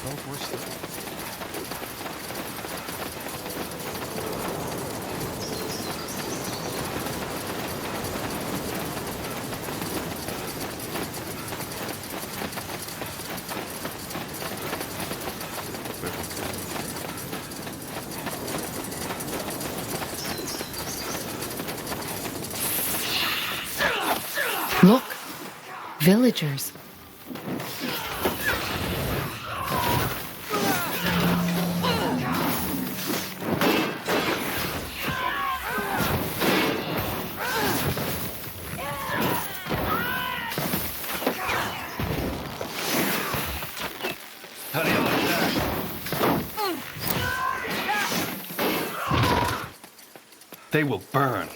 SpellForce stuff. Look, villagers. How do you like that? They will burn.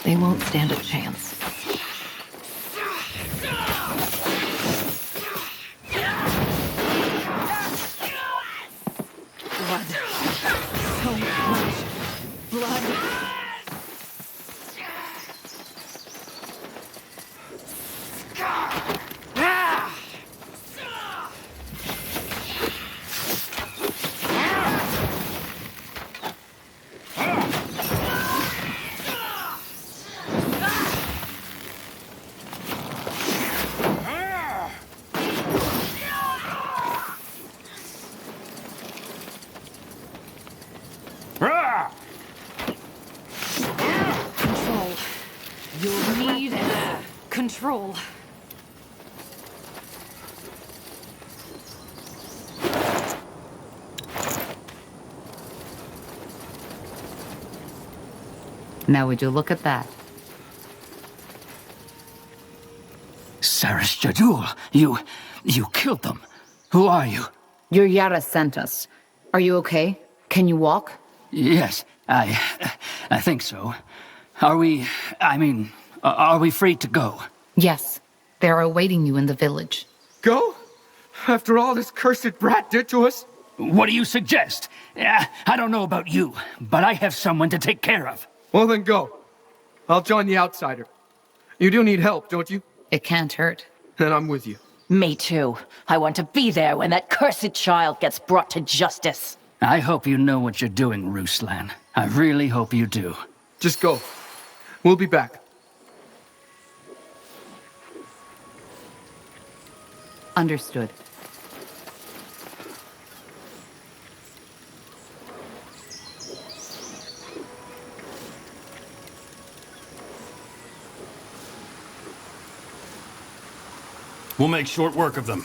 They won't stand a chance. Blood. So much blood. Control. You'll need control. Now would you look at that? Saris Jadul, you killed them. Who are you? Your Yara sent us. Are you okay? Can you walk? Yes, I think so. Are we free to go? Yes. They're awaiting you in the village. Go? After all this cursed brat did to us? What do you suggest? I don't know about you, but I have someone to take care of. Well then go. I'll join the outsider. You do need help, don't you? It can't hurt. Then I'm with you. Me too. I want to be there when that cursed child gets brought to justice. I hope you know what you're doing, Ruslan. I really hope you do. Just go. We'll be back. Understood. We'll make short work of them.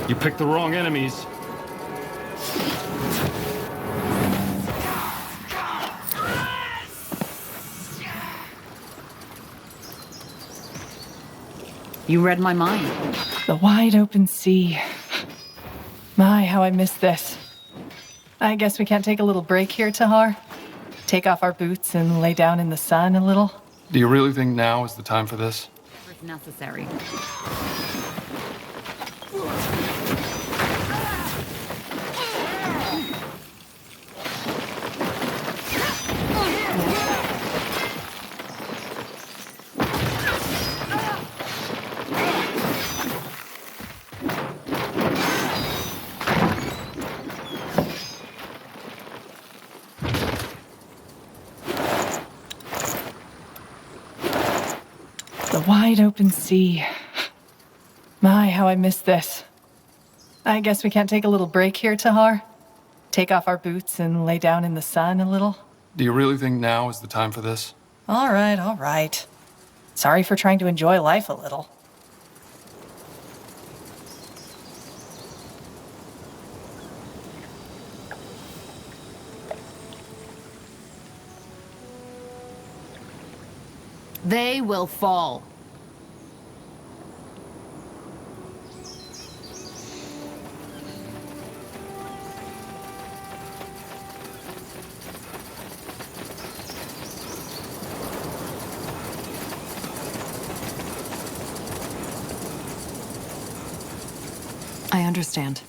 You picked the wrong enemies. You read my mind. The wide open sea. My, how I miss this. I guess we can't take a little break here, Tahar? Take off our boots and lay down in the sun a little? Do you really think now is the time for this? It's necessary. The wide open sea. My, how I miss this. I guess we can't take a little break here, Tahar? Take off our boots and lay down in the sun a little? Do you really think now is the time for this? All right, all right. Sorry for trying to enjoy life a little. They will fall. I understand.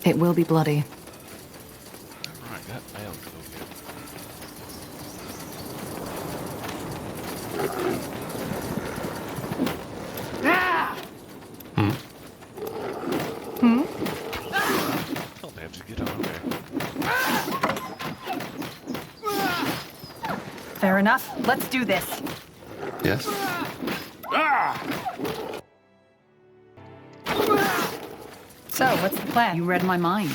It will be bloody. Alright, that failed so good. Oh, they have to get on there. Fair enough. Let's do this. Yes? So, what's the plan? You read my mind.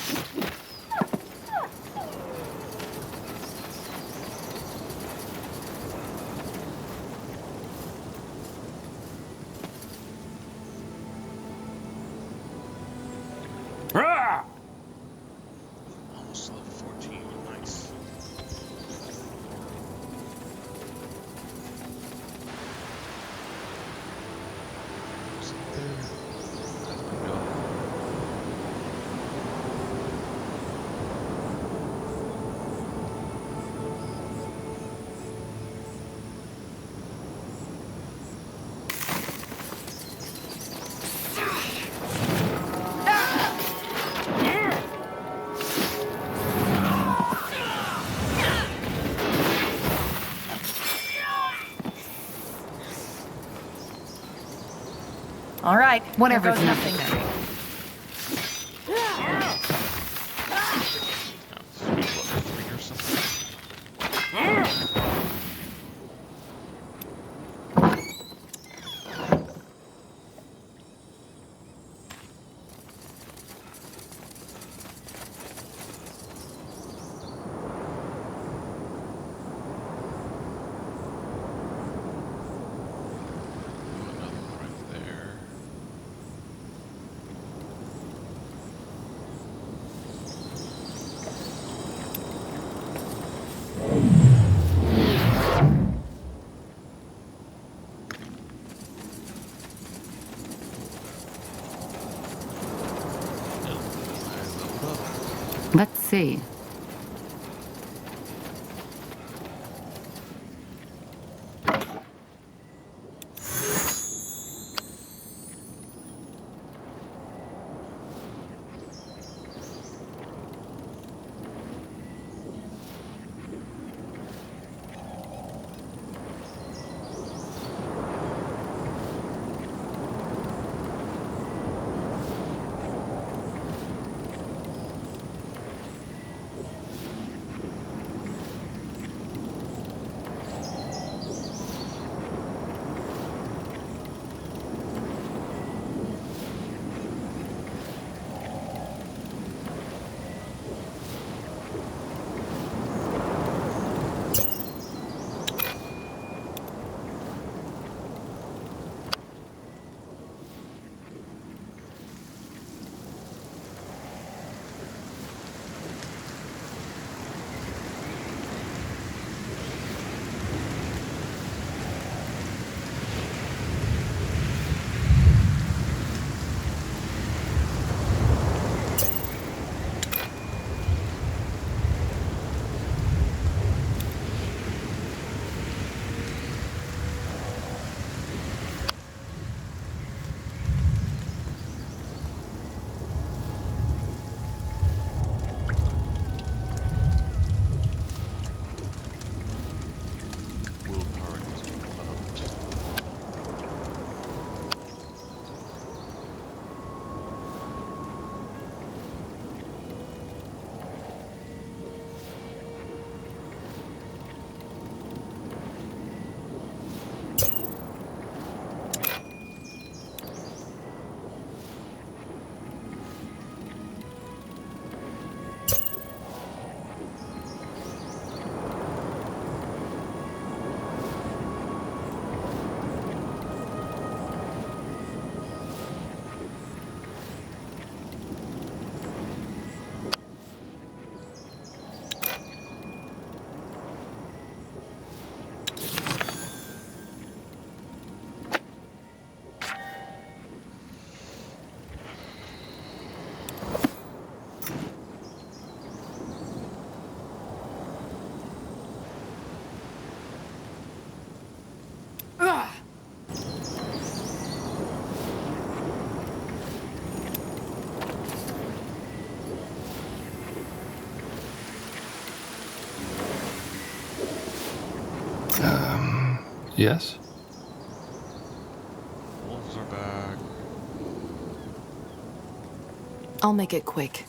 Almost level 14. Nice. Sit there. Let me go. All right. Whatever Here goes nothing. Sweet, what, 3 or something? Another one right there. I leveled up. Let's see. Yes? Wolves are back. I'll make it quick.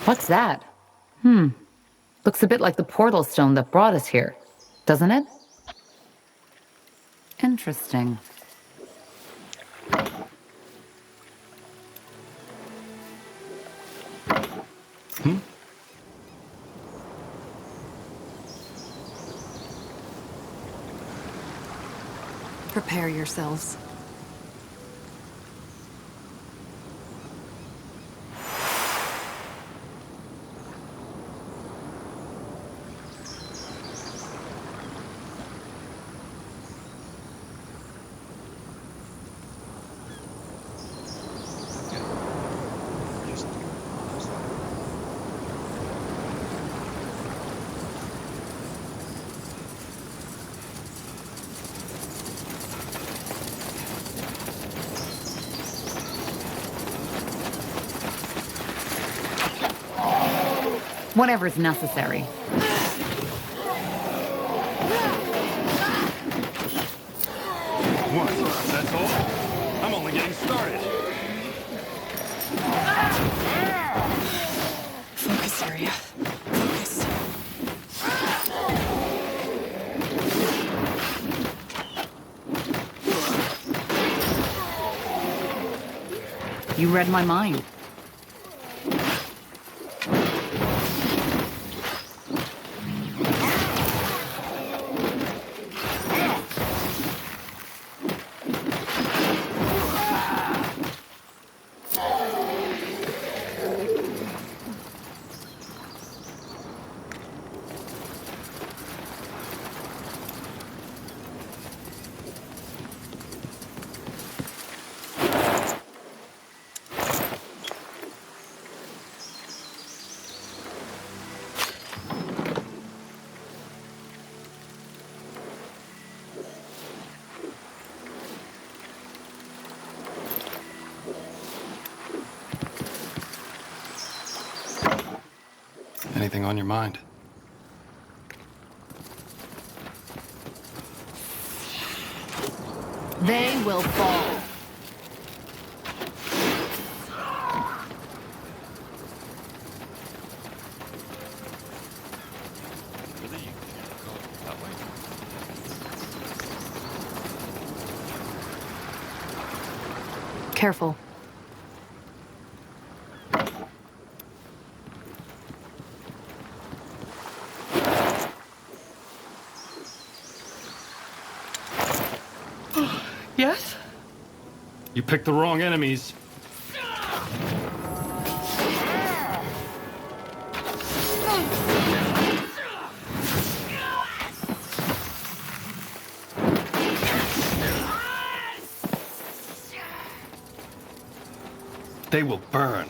What's that? Looks a bit like the portal stone that brought us here, doesn't it? Interesting. Prepare yourselves. Whatever's necessary. What? That's all? I'm only getting started. Focus area. Focus. You read my mind. Anything on your mind? They will fall. Really? You can't go that way? Careful. Yes? You picked the wrong enemies. They will burn.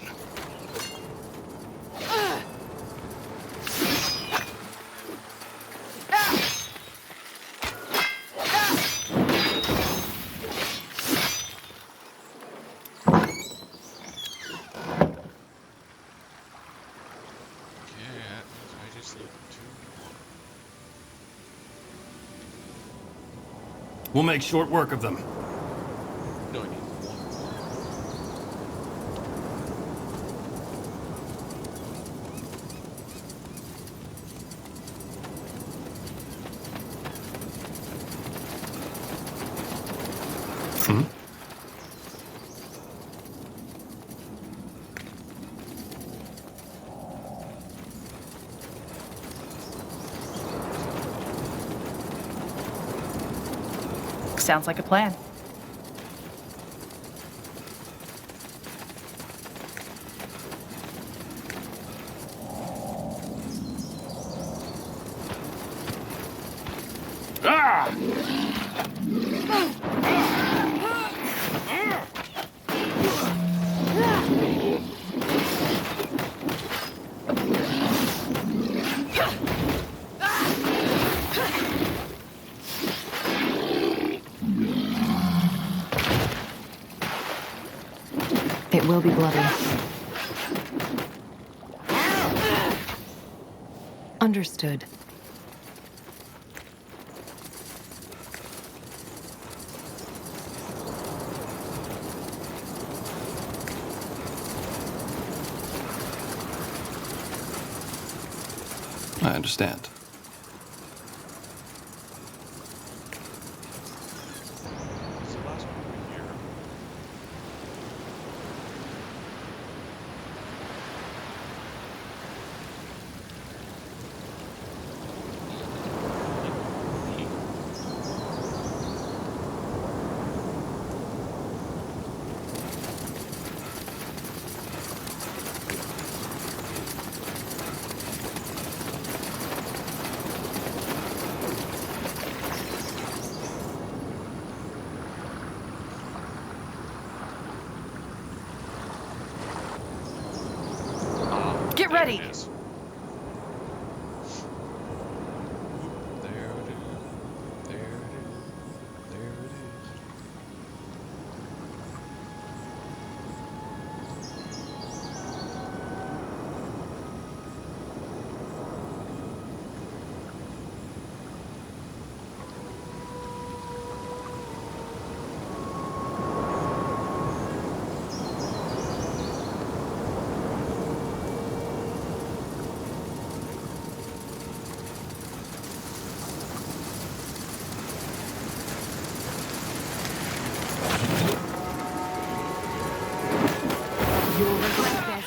Yeah, I just need two more. We'll make short work of them. No, I need one Sounds like a plan. Ah! will be bloody. Understood. I understand. What's the last one over here? Get There ready. it is. There it is. There it is. There it is. You'll regret this.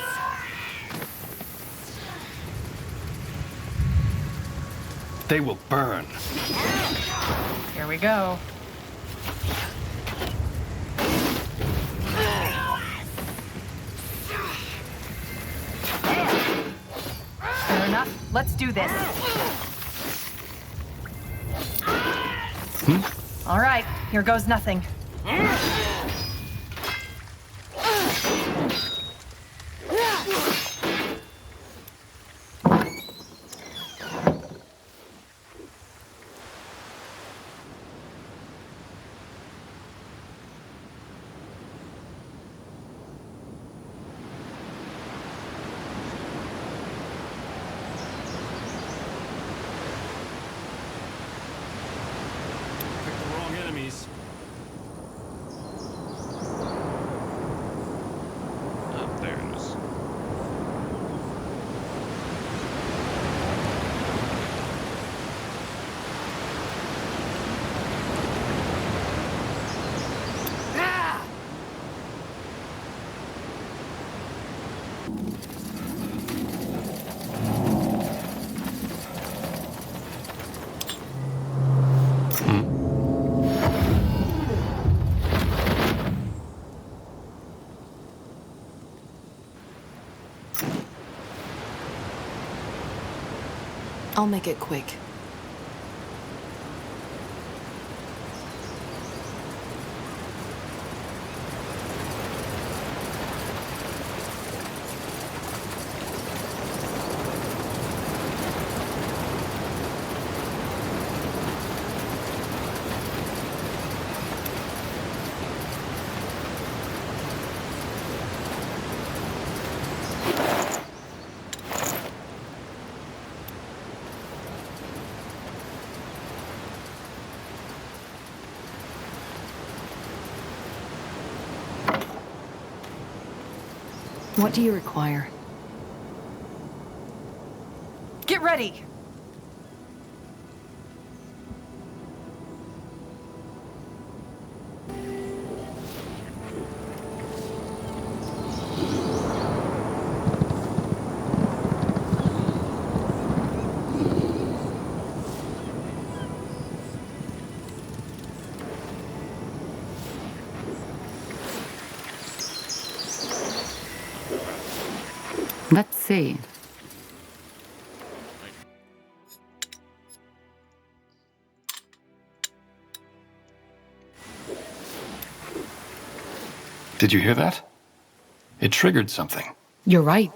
They will burn. Here we go. Fair enough. Let's do this. All right, here goes nothing. Picked the wrong enemies. There it is. I'll make it quick. What do you require? Get ready. Let's see. Did you hear that? It triggered something. You're right.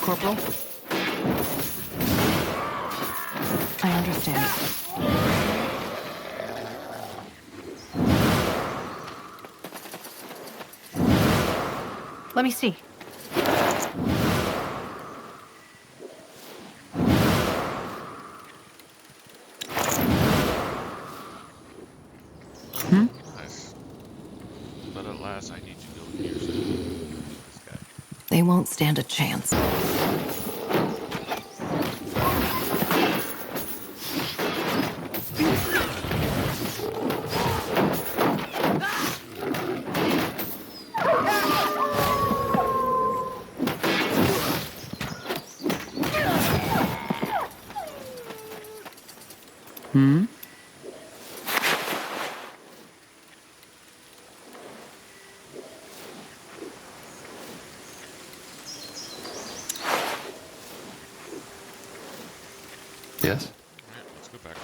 Corporal. I understand. Let me see. Nice. But alas, I need to go here so I can do this guy. They won't stand a chance. Yes? Alright, let's go back.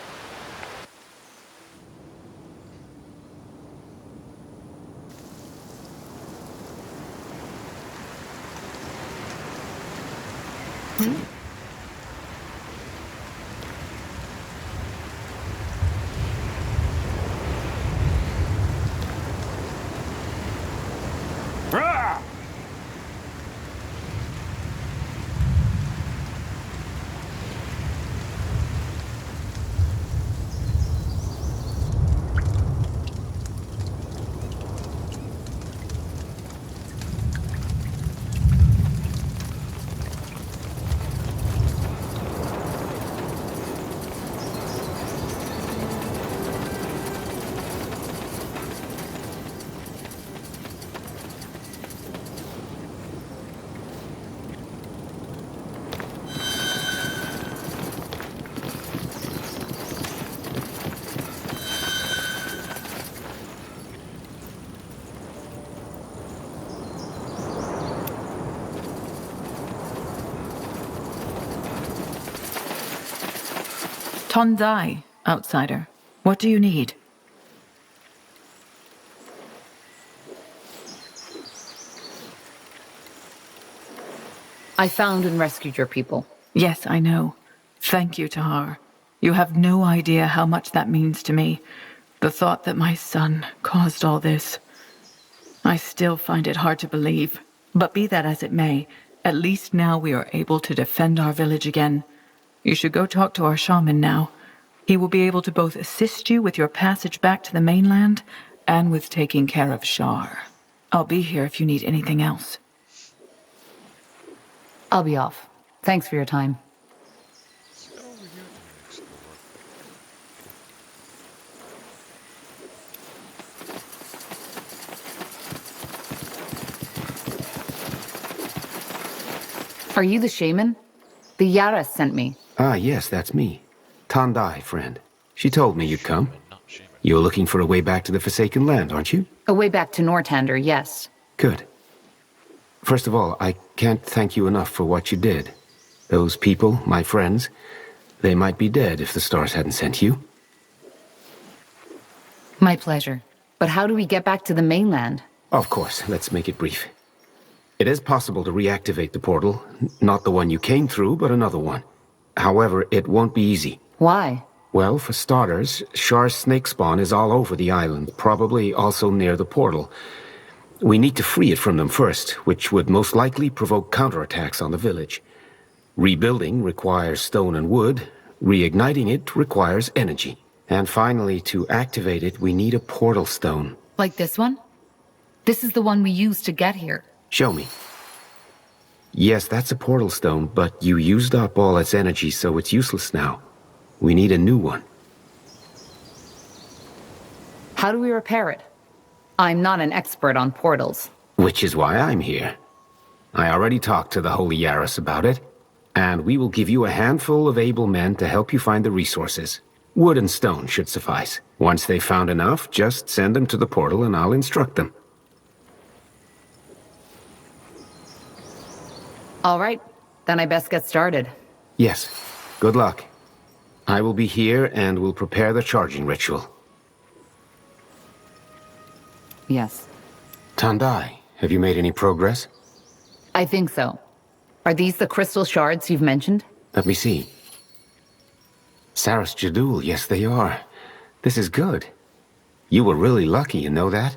Tondai, outsider. What do you need? I found and rescued your people. Yes, I know. Thank you, Tahar. You have no idea how much that means to me. The thought that my son caused all this. I still find it hard to believe. But be that as it may, at least now we are able to defend our village again. You should go talk to our shaman now. He will be able to both assist you with your passage back to the mainland and with taking care of Shar. I'll be here if you need anything else. I'll be off. Thanks for your time. Let's go over here and explore. Are you the shaman? The Yaras sent me. Ah, yes, that's me. Tandai, friend. She told me you'd come. Not shaman. You're looking for a way back to the Forsaken Land, aren't you? A way back to Nortander, yes. Good. First of all, I can't thank you enough for what you did. Those people, my friends, they might be dead if the stars hadn't sent you. My pleasure. But how do we get back to the mainland? Of course, let's make it brief. It is possible to reactivate the portal. Not the one you came through, but another one. However, it won't be easy. Why? Well, for starters, Shar's snake spawn is all over the island, probably also near the portal. We need to free it from them first, which would most likely provoke counterattacks on the village. Rebuilding requires stone and wood. Reigniting it requires energy. And finally, to activate it, we need a portal stone. Like this one? This is the one we used to get here. Show me. Yes, that's a portal stone, but you used up all its energy, so it's useless now. We need a new one. How do we repair it? I'm not an expert on portals. Which is why I'm here. I already talked to the Holy Yaris about it, and we will give you a handful of able men to help you find the resources. Wood and stone should suffice. Once they've found enough, just send them to the portal and I'll instruct them. All right, then I best get started. Yes. Good luck. I will be here and will prepare the charging ritual. Yes. Tandai, have you made any progress? I think so. Are these the crystal shards you've mentioned? Let me see. Saras Jadul, yes they are. This is good. You were really lucky, you know that?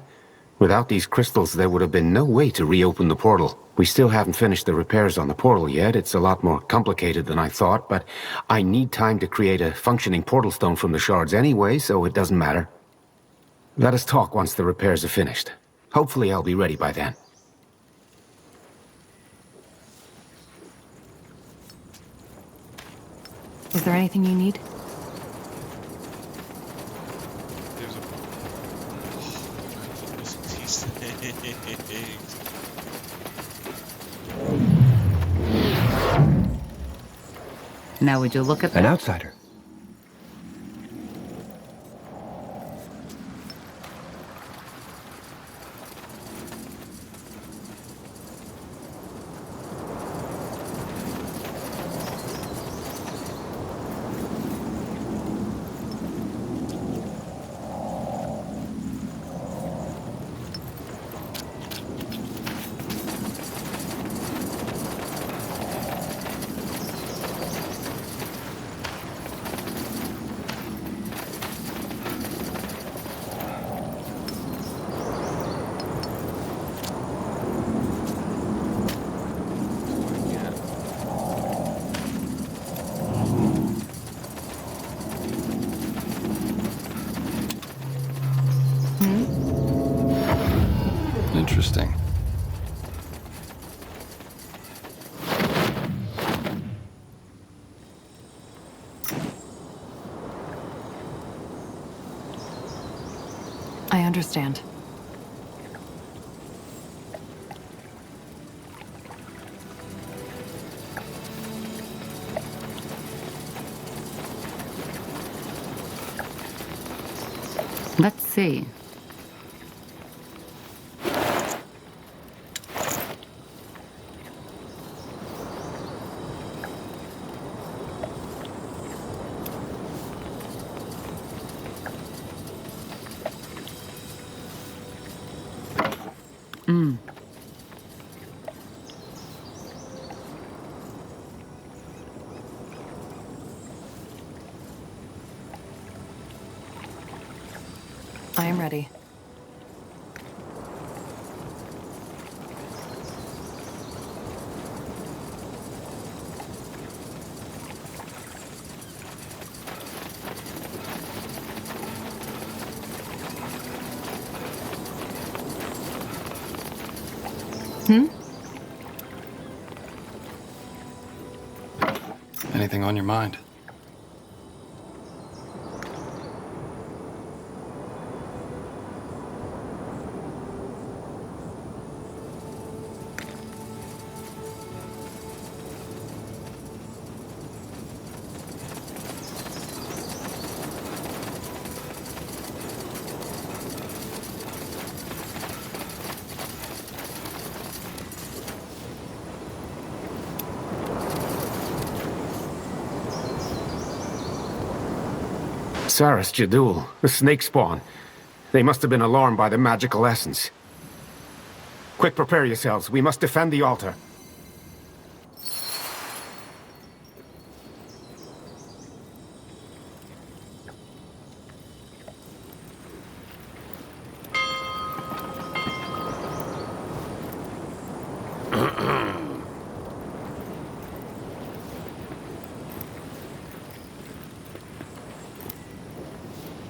Without these crystals, there would have been no way to reopen the portal. We still haven't finished the repairs on the portal yet. It's a lot more complicated than I thought, but I need time to create a functioning portal stone from the shards anyway, so it doesn't matter. Let us talk once the repairs are finished. Hopefully I'll be ready by then. Is there anything you need? There's a... Oh, these things. Now would you look at that? An outsider. Interesting. I understand. Let's see. I am ready. Anything on your mind? Saras Jadul, the snake spawn. They must have been alarmed by the magical essence. Quick, prepare yourselves. We must defend the altar.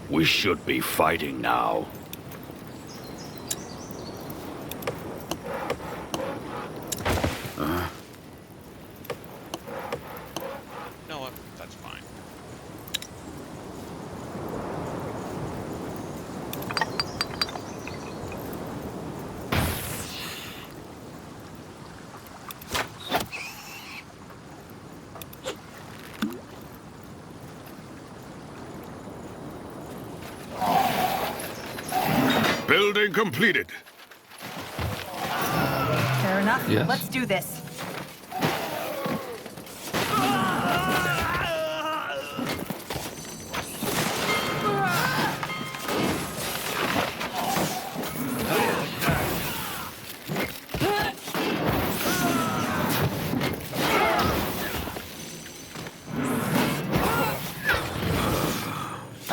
We should be fighting now. No, what? That's fine. Building completed. Fair enough. Yes. Let's do this.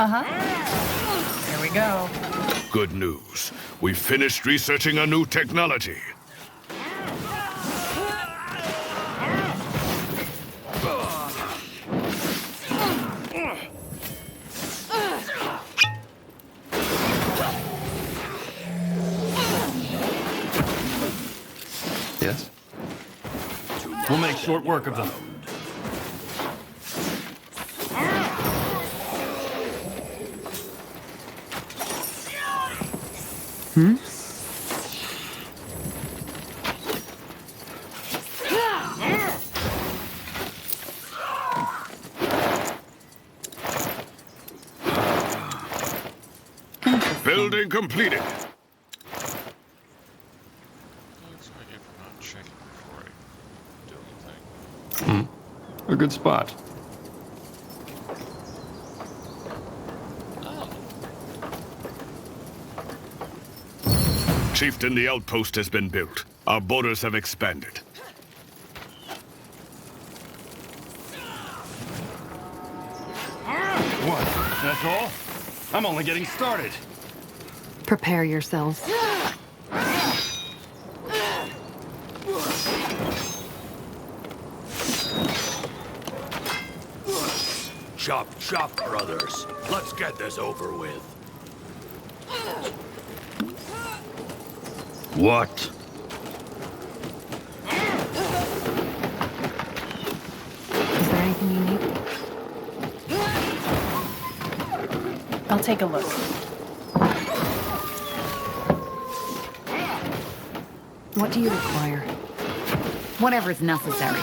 Here we go. Good news. We finished researching a new technology. Yes? We'll make short work of them. Building completed. Looks like if I'm not checking before I do anything. A good spot. Chieftain, the outpost has been built. Our borders have expanded. What? That's all? I'm only getting started. Prepare yourselves. Chop, chop, brothers. Let's get this over with. What? Is there anything you need? I'll take a look. What do you require? Whatever's necessary.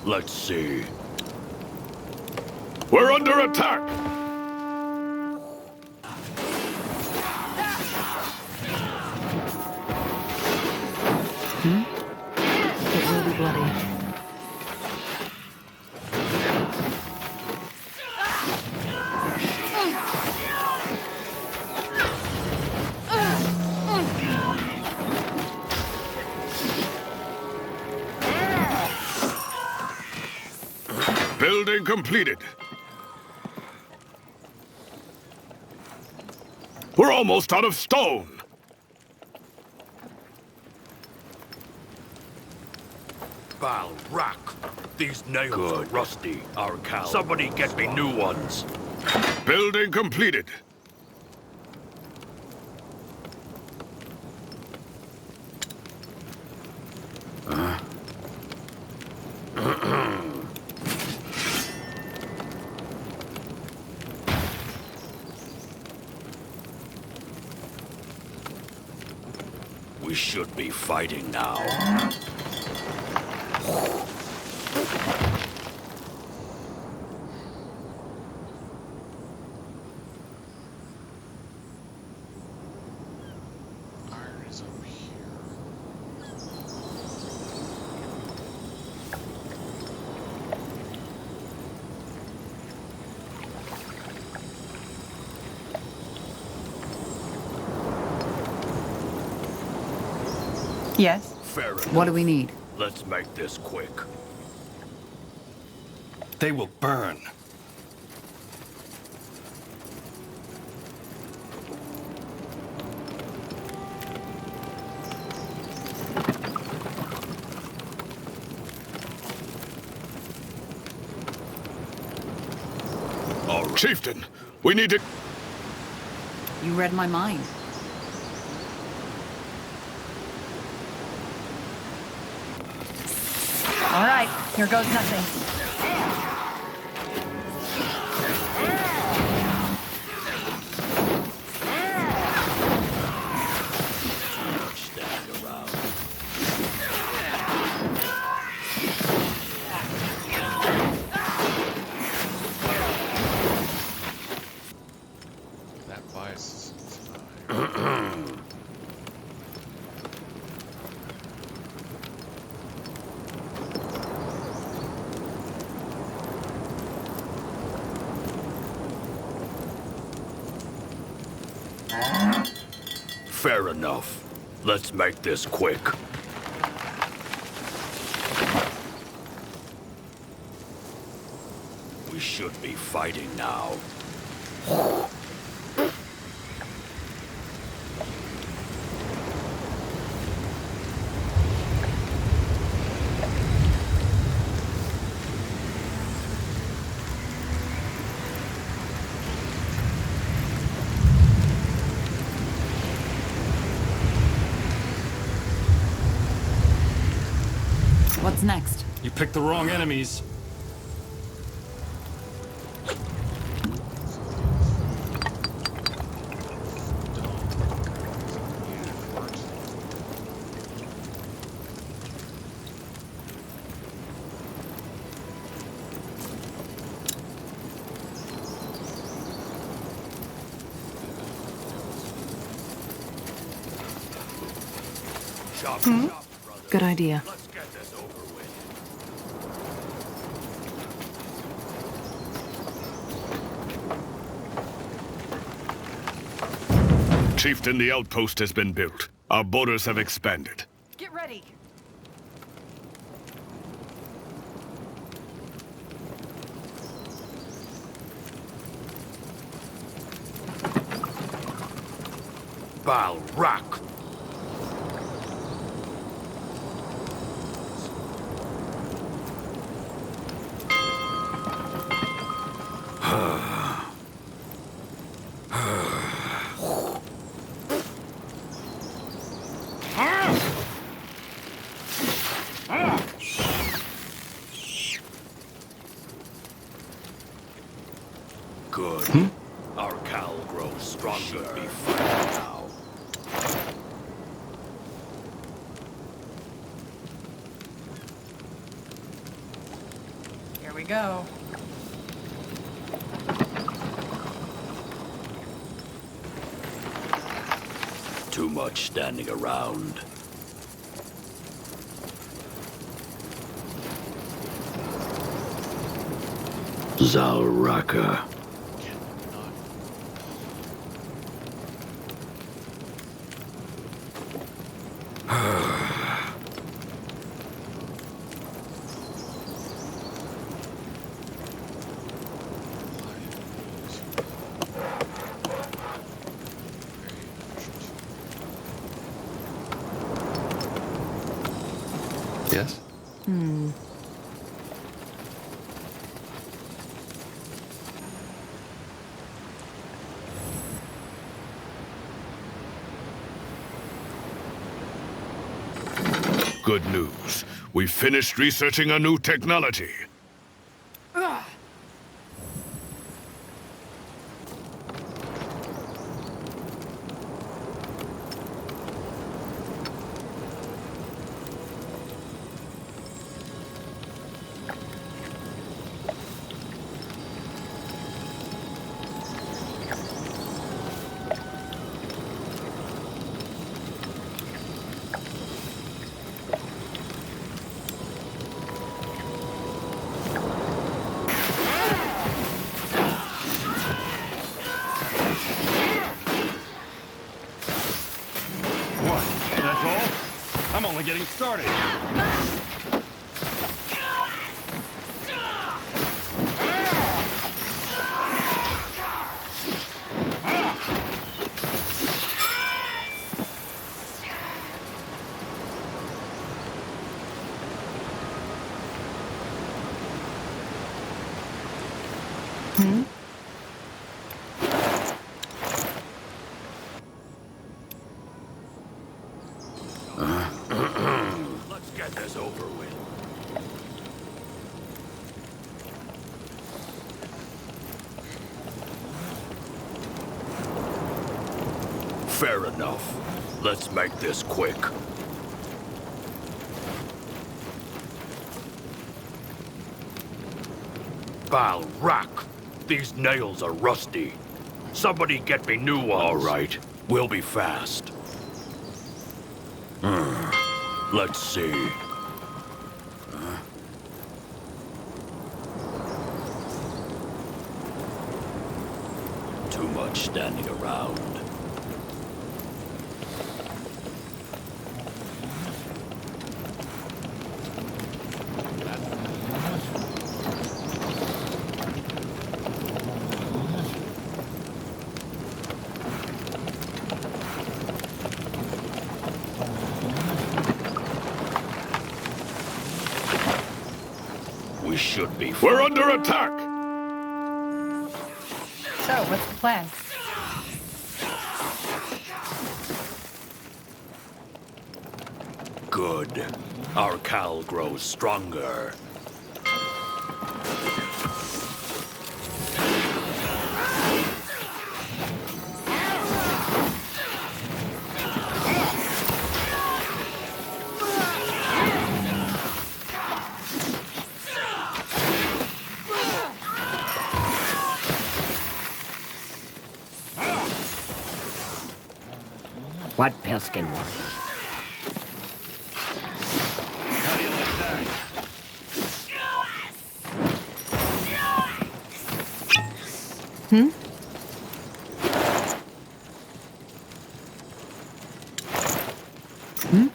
Let's see. We're under attack! It will be bloody. Building completed. We're almost out of stone. Bal, rock. These nails are rusty. Our cow. Somebody get me new ones. Building completed. We should be fighting now. Iron is up here. Yes? Fair enough. What do we need? Let's make this quick. They will burn. Oh, Chieftain, we need to... You read my mind. All right, here goes nothing. Fair enough. Let's make this quick. We should be fighting now. What's next? You picked the wrong enemies. Chop, chop, brothers. Good idea. Let's get this over with. Chieftain, the outpost has been built. Our borders have expanded. Get ready. Bal Rock. Good. Our cowl grows stronger. Be fighting now. Here we go. Too much standing around. Zalraka. Yes? Good news. We've finished researching a new technology. What? That's all? I'm only getting started. Let's get this over with. Fair enough. Let's make this quick. Bal Rock. These nails are rusty. Somebody get me new ones. All right. We'll be fast. Let's see. Too much standing around. be. We're under attack! So, what's the plan? Good. Our Cal grows stronger. What Pilskin wants? Hmm? Hmm?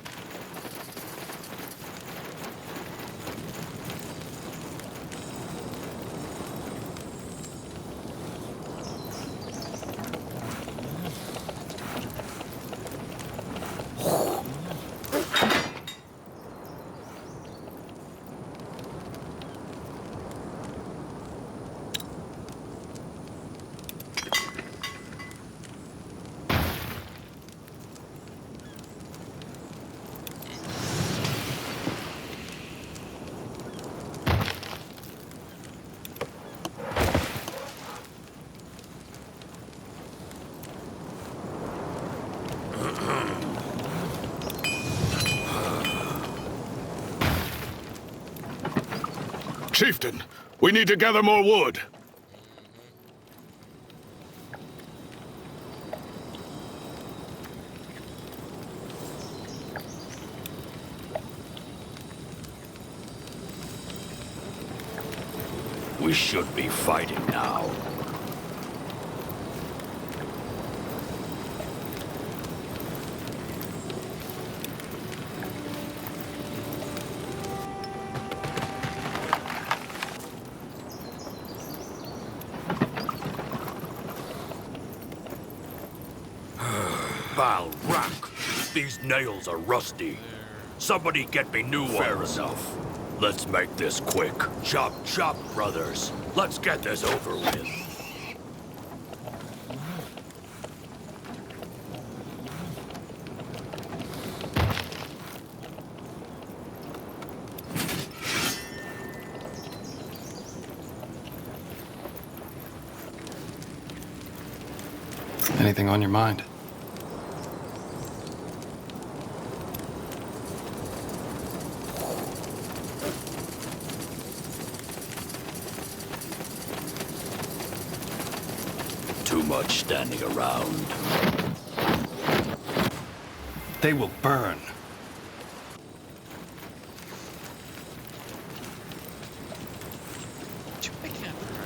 Chieftain, we need to gather more wood. We should be fighting now. Val, rock! These nails are rusty. Somebody get me new ones. Fair enough. Let's make this quick. Chop, chop, brothers. Let's get this over with. Anything on your mind? Too much standing around. They will burn. I can't remember.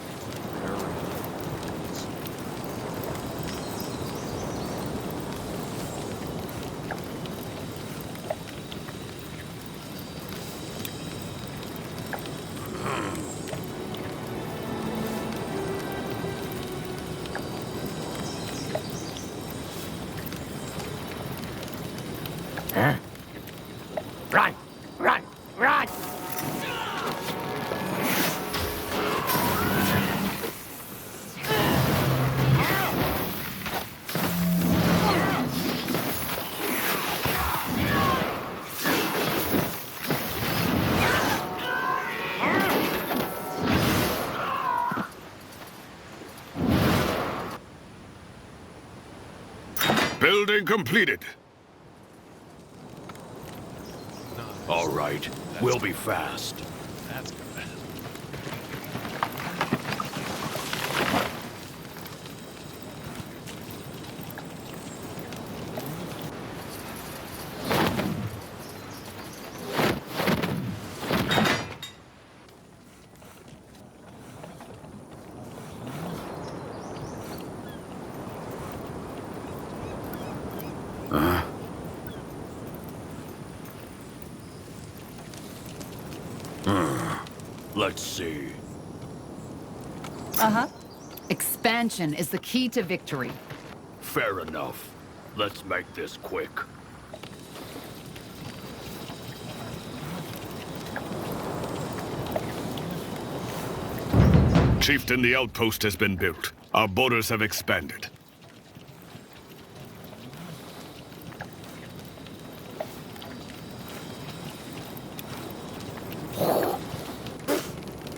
Huh? Run! Run! Run! Building completed. All right, we'll be fast. That's good. Let's see. Uh-huh. Expansion is the key to victory. Fair enough. Let's make this quick. Chieftain, the outpost has been built. Our borders have expanded.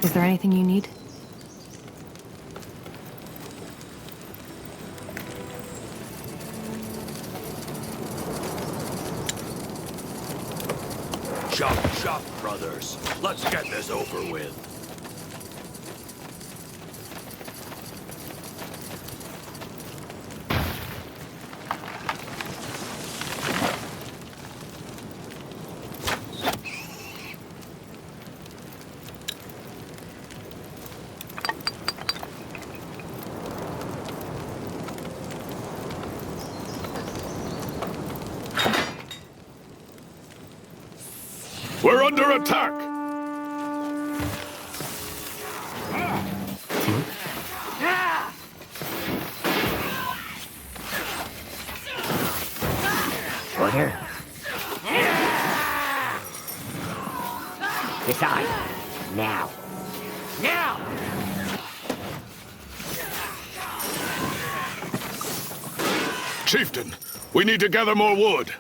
Is there anything you need? Chop, chop, brothers. Let's get this over with. We're under attack! Order. Decide. Now. Now! Chieftain, we need to gather more wood.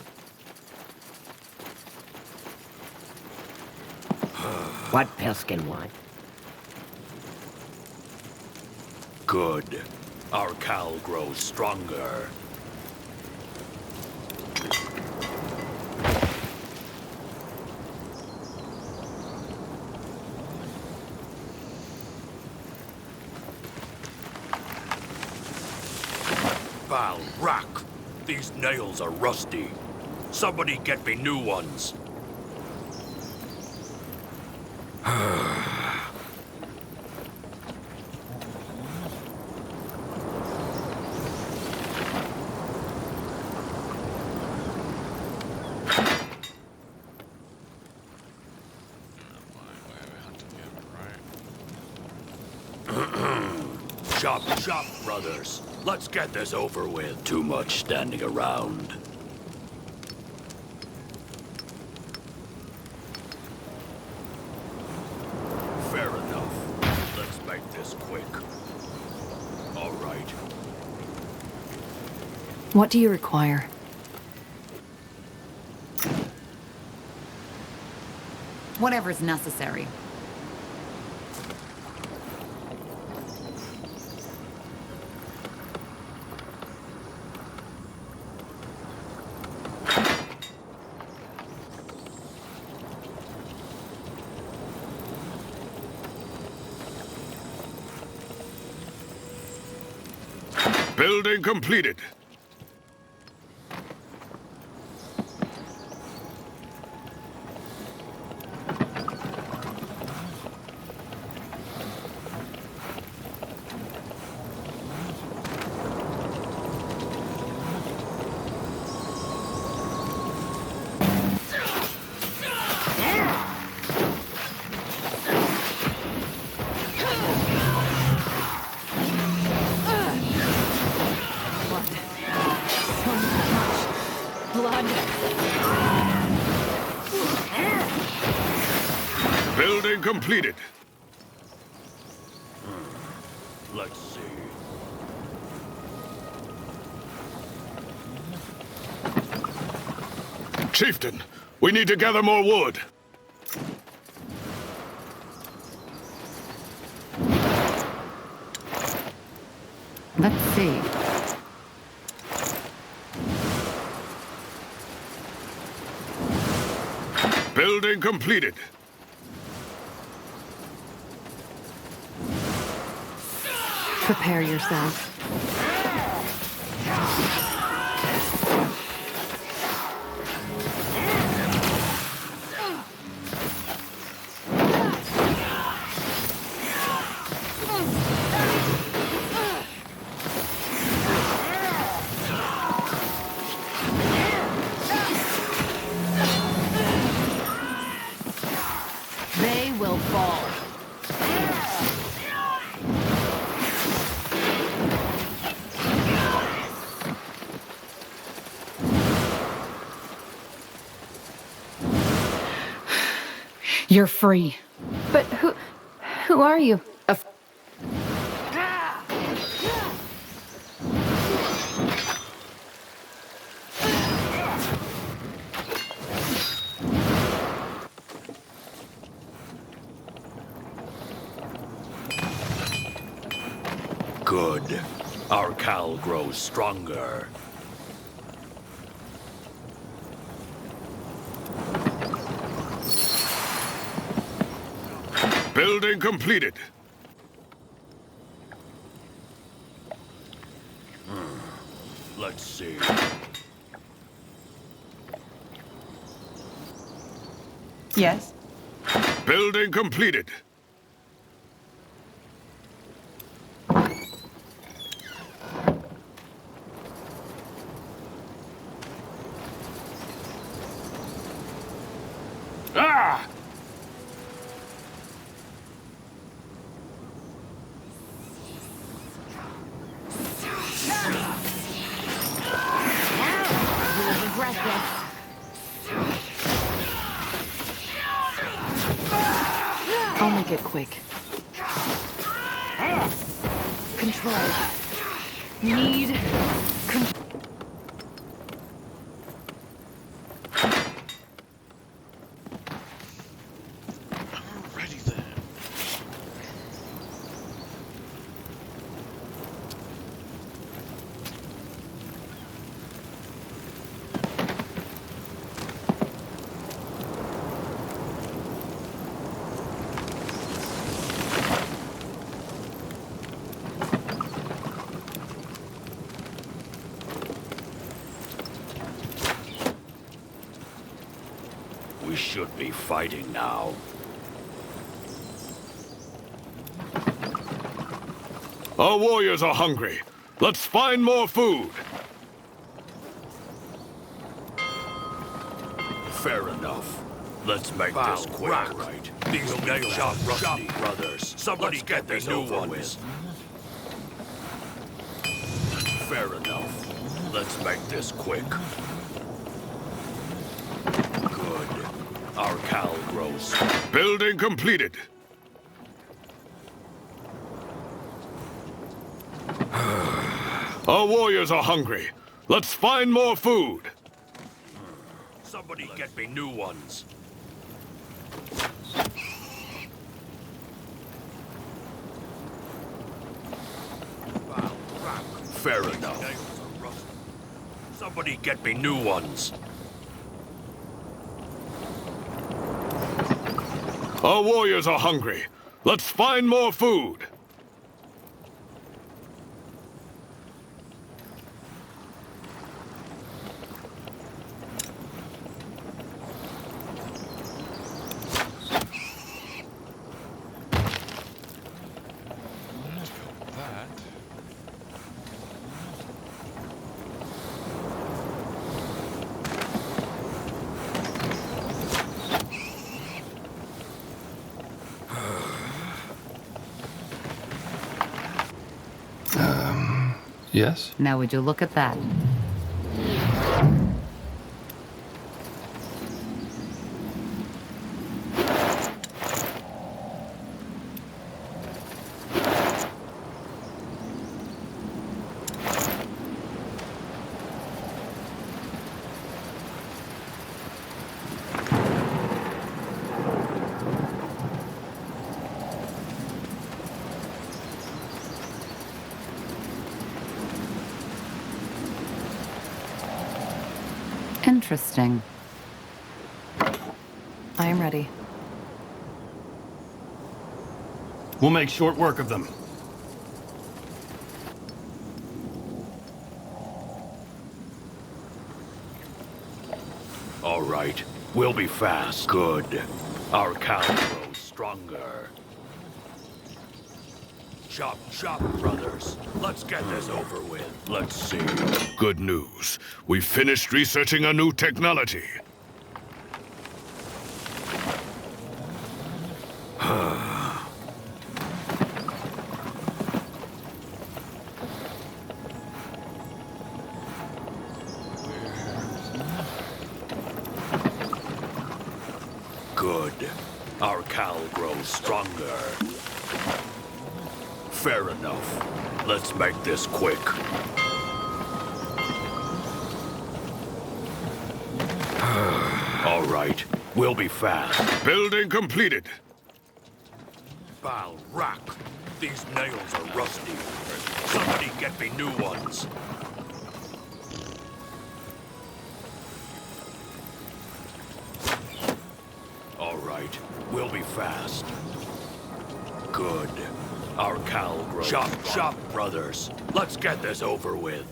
What Pilskin want? Good. Our cow grows stronger. Val, rock! These nails are rusty. Somebody get me new ones. Chop, chop, brothers. Let's get this over with. Too much standing around. Fair enough. Let's make this quick. All right. What do you require? Whatever's necessary. Building completed. Building completed. Let's see. Chieftain, we need to gather more wood. Let's see. Building completed. Prepare yourself. They will fall. You're free. But who are you? Good. Our Cal grows stronger. Building completed. Let's see. Yes? Building completed. Ah! You will regret this. I'll make it quick. Control. Need control. Alrighty then. We should be fighting now. Our warriors are hungry. Let's find more food. Fair enough. Let's make this quick. Right. These nails are rusty, brothers. Somebody get these new ones. Fair enough. Let's make this quick. Good. Our Cal grows. Building completed. Our warriors are hungry. Let's find more food. Somebody get me new ones. Fair enough. Somebody get me new ones. Our warriors are hungry. Let's find more food. That. Yes? Now would you look at that? Interesting. I am ready. We'll make short work of them. All right. We'll be fast. Good. Our Cal grows stronger. Chop, chop, brothers. Let's get this over with. Let's see. Good news. We finished researching a new technology. Good. Our Cal grows stronger. Fair enough. Let's make this quick. All right. We'll be fast. Building completed. Bal Rock. These nails are rusty. Somebody get me new ones. All right, we'll be fast. Good. Our cowl grows. Chop, brothers. Let's get this over with.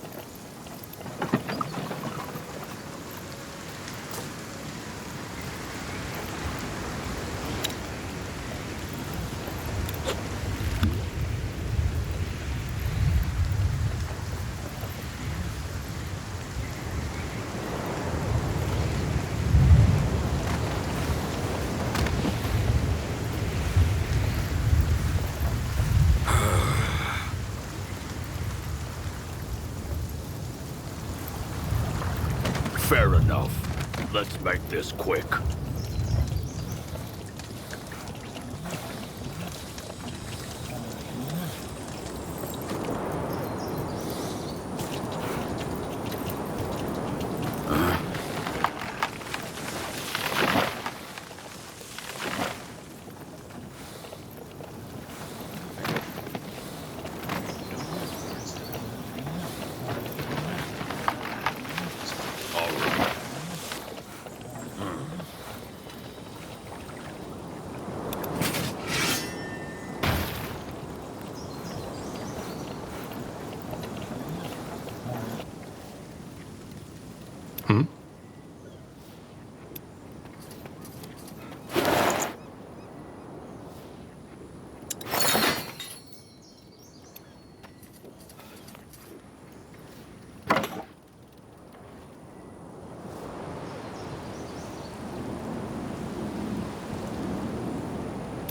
Fair enough. Let's make this quick.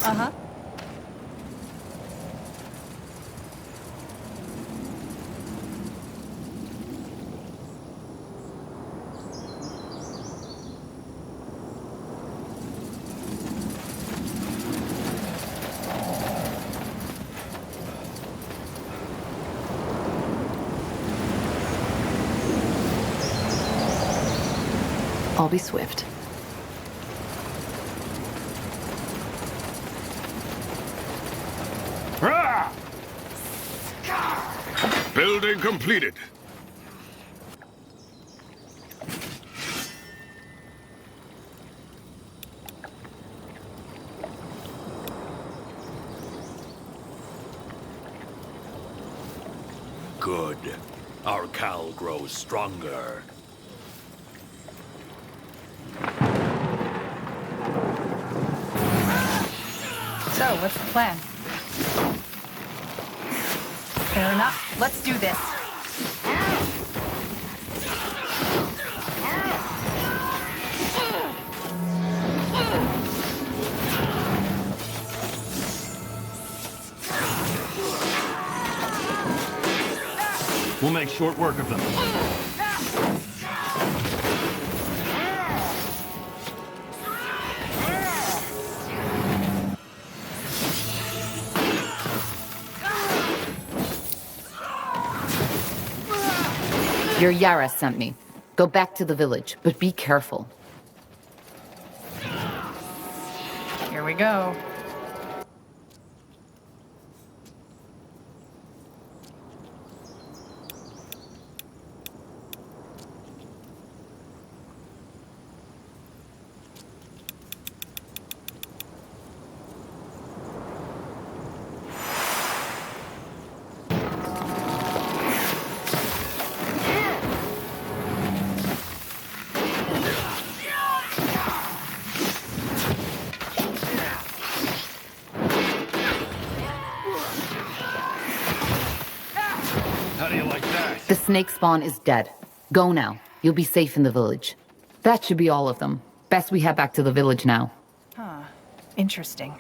Uh-huh. I'll be swift. Building completed. Good. Our cowl grows stronger. So, what's the plan? Fair enough. Let's do this. We'll make short work of them. Your Yara sent me. Go back to the village, but be careful. Here we go. How do you like that? The snake spawn is dead. Go now. You'll be safe in the village. That should be all of them. Best we head back to the village now. Huh. Interesting.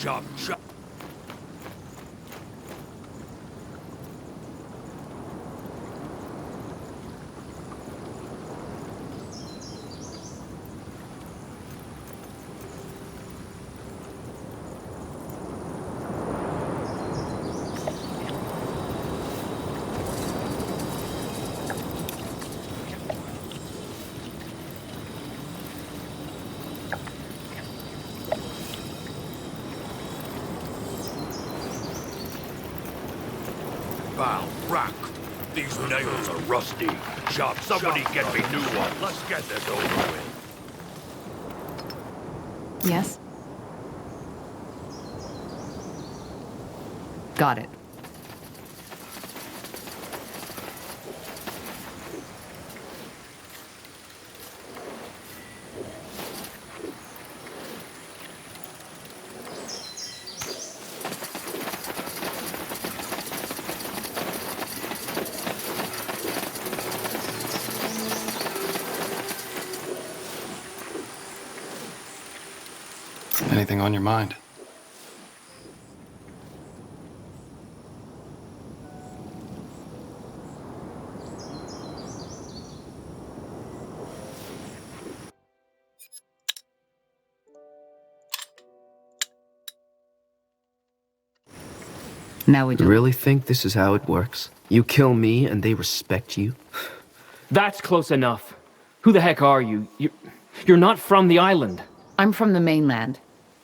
chop, chop. Bow, rack. These nails are rusty. Shop, somebody get me new one. Let's get this over with. Yes? Got it. Anything on your mind? Now we You really think this is how it works? You kill me and they respect you? That's close enough. Who the heck are you? You're not from the island. I'm from the mainland.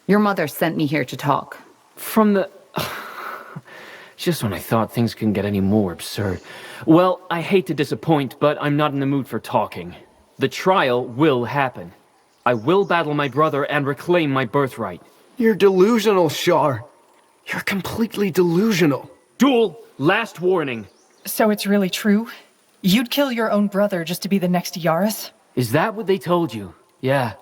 Your mother sent me here to talk. From the... Just when I thought things couldn't get any more absurd. Well, I hate to disappoint, but I'm not in the mood for talking. The trial will happen. I will battle my brother and reclaim my birthright. You're delusional, Shar. You're completely delusional. Duel, last warning. So it's really true? You'd kill your own brother just to be the next Yaris? Is that what they told you? Yeah,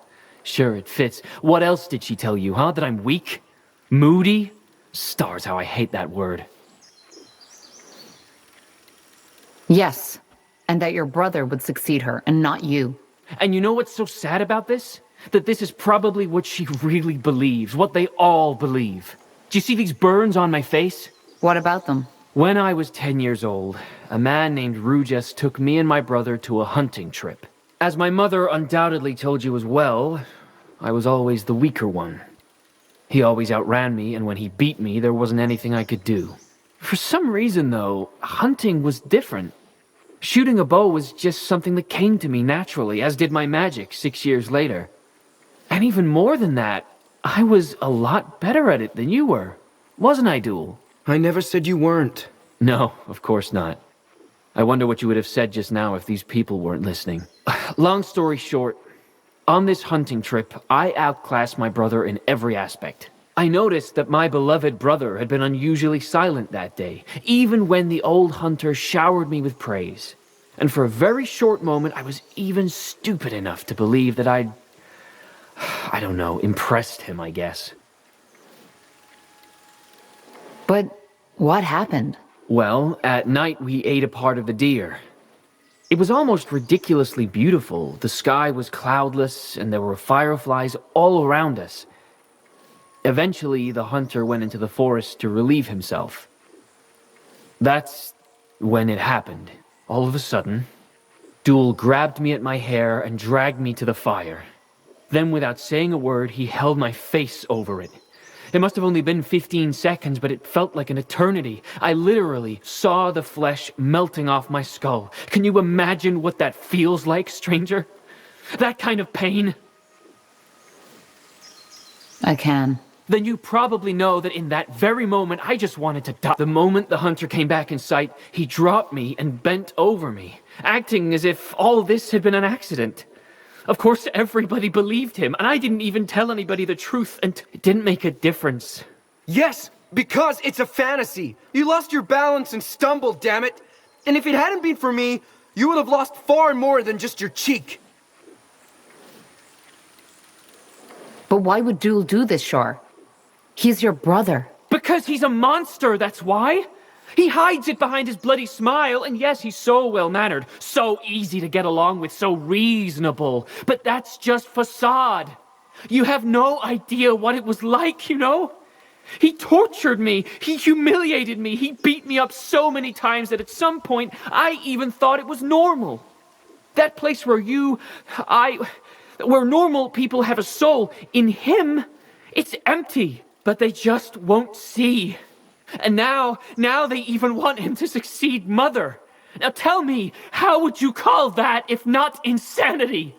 sure, it fits. What else did she tell you, huh? That I'm weak? Moody? Stars, how I hate that word. Yes, and that your brother would succeed her, and not you. And you know what's so sad about this? That this is probably what she really believes, what they all believe. Do you see these burns on my face? What about them? When I was 10 years old, a man named Rujas took me and my brother to a hunting trip. As my mother undoubtedly told you as well, I was always the weaker one. He always outran me, and when he beat me, there wasn't anything I could do. For some reason, though, hunting was different. Shooting a bow was just something that came to me naturally, as did my magic 6 years later. And even more than that, I was a lot better at it than you were. Wasn't I, Duel? I never said you weren't. No, of course not. I wonder what you would have said just now if these people weren't listening. Long story short, on this hunting trip, I outclassed my brother in every aspect. I noticed that my beloved brother had been unusually silent that day, even when the old hunter showered me with praise. And for a very short moment, I was even stupid enough to believe that I don't know, impressed him, I guess. But what happened? Well, at night we ate a part of the deer. It was almost ridiculously beautiful. The sky was cloudless, and there were fireflies all around us. Eventually, the hunter went into the forest to relieve himself. That's when it happened. All of a sudden, Duel grabbed me at my hair and dragged me to the fire. Then, without saying a word, he held my face over it. It must have only been 15 seconds, but it felt like an eternity. I literally saw the flesh melting off my skull. Can you imagine what that feels like, stranger? That kind of pain? I can. Then you probably know that in that very moment, I just wanted to die. The moment the hunter came back in sight, he dropped me and bent over me, acting as if all this had been an accident. Of course, everybody believed him, and I didn't even tell anybody the truth, and it didn't make a difference. Yes, because it's a fantasy. You lost your balance and stumbled, damn it. And if it hadn't been for me, you would have lost far more than just your cheek. But why would Duel do this, Shar? He's your brother. Because he's a monster, that's why. He hides it behind his bloody smile, and yes, he's so well-mannered, so easy to get along with, so reasonable. But that's just facade. You have no idea what it was like, you know? He tortured me. He humiliated me. He beat me up so many times that at some point I even thought it was normal. That place where where normal people have a soul, in him, it's empty. But they just won't see. And now they even want him to succeed Mother. Now tell me, how would you call that if not insanity?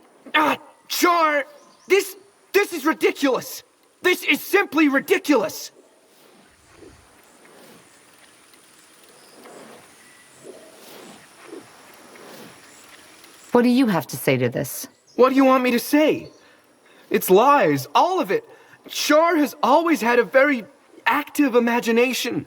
Char! This is ridiculous! This is simply ridiculous! What do you have to say to this? What do you want me to say? It's lies, all of it. Char has always had a very active imagination.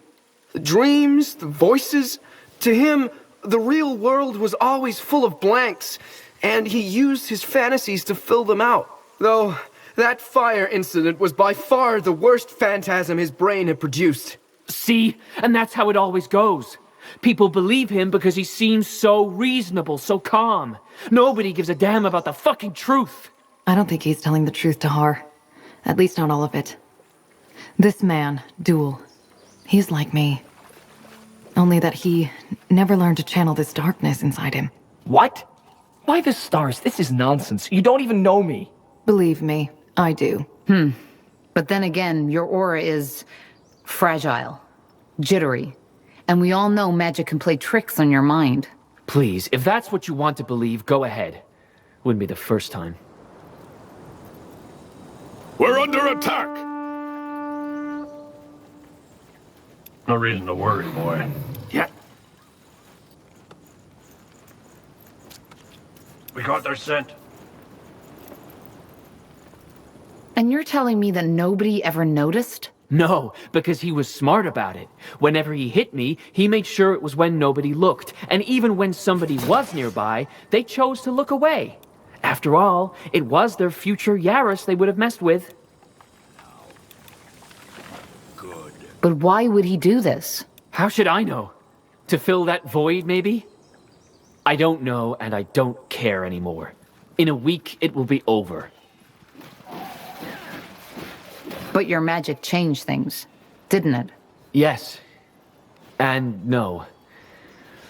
The dreams, the voices. To him, the real world was always full of blanks, and he used his fantasies to fill them out. Though, that fire incident was by far the worst phantasm his brain had produced. See? And that's how it always goes. People believe him because he seems so reasonable, so calm. Nobody gives a damn about the fucking truth. I don't think he's telling the truth to Har. At least not all of it. This man, Duel, he's like me. Only that he never learned to channel this darkness inside him. What? By the stars, this is nonsense. You don't even know me. Believe me, I do. But then again, your aura is fragile, jittery. And we all know magic can play tricks on your mind. Please, if that's what you want to believe, go ahead. Wouldn't be the first time. We're under attack! No reason to worry, boy. Yeah. We got their scent. And you're telling me that nobody ever noticed? No, because he was smart about it. Whenever he hit me, he made sure it was when nobody looked. And even when somebody was nearby, they chose to look away. After all, it was their future Yaris they would have messed with. Good. But why would he do this? How should I know? To fill that void, maybe? I don't know, and I don't care anymore. In a week, it will be over. But your magic changed things, didn't it? Yes. And no.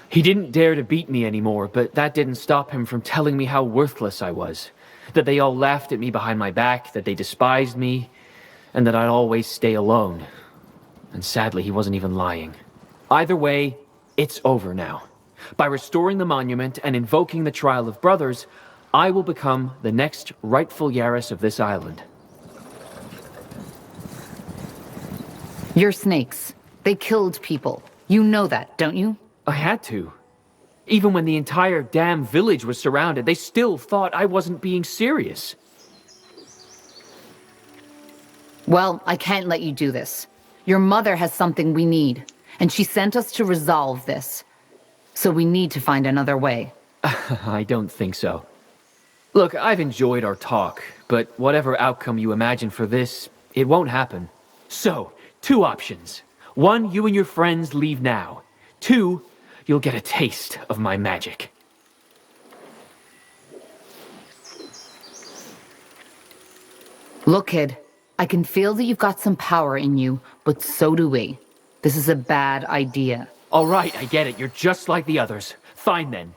He didn't dare to beat me anymore, but that didn't stop him from telling me how worthless I was. That they all laughed at me behind my back, that they despised me, and that I'd always stay alone. And sadly, he wasn't even lying. Either way, it's over now. By restoring the monument and invoking the Trial of Brothers, I will become the next rightful Yaris of this island. You're snakes. They killed people. You know that, don't you? I had to. Even when the entire damn village was surrounded, they still thought I wasn't being serious. Well, I can't let you do this. Your mother has something we need, and she sent us to resolve this. So we need to find another way. I don't think so. Look, I've enjoyed our talk, but whatever outcome you imagine for this, it won't happen. So, 2 options. 1, you and your friends leave now. 2, you'll get a taste of my magic. Look, kid, I can feel that you've got some power in you, but so do we. This is a bad idea. All right, I get it. You're just like the others. Fine then.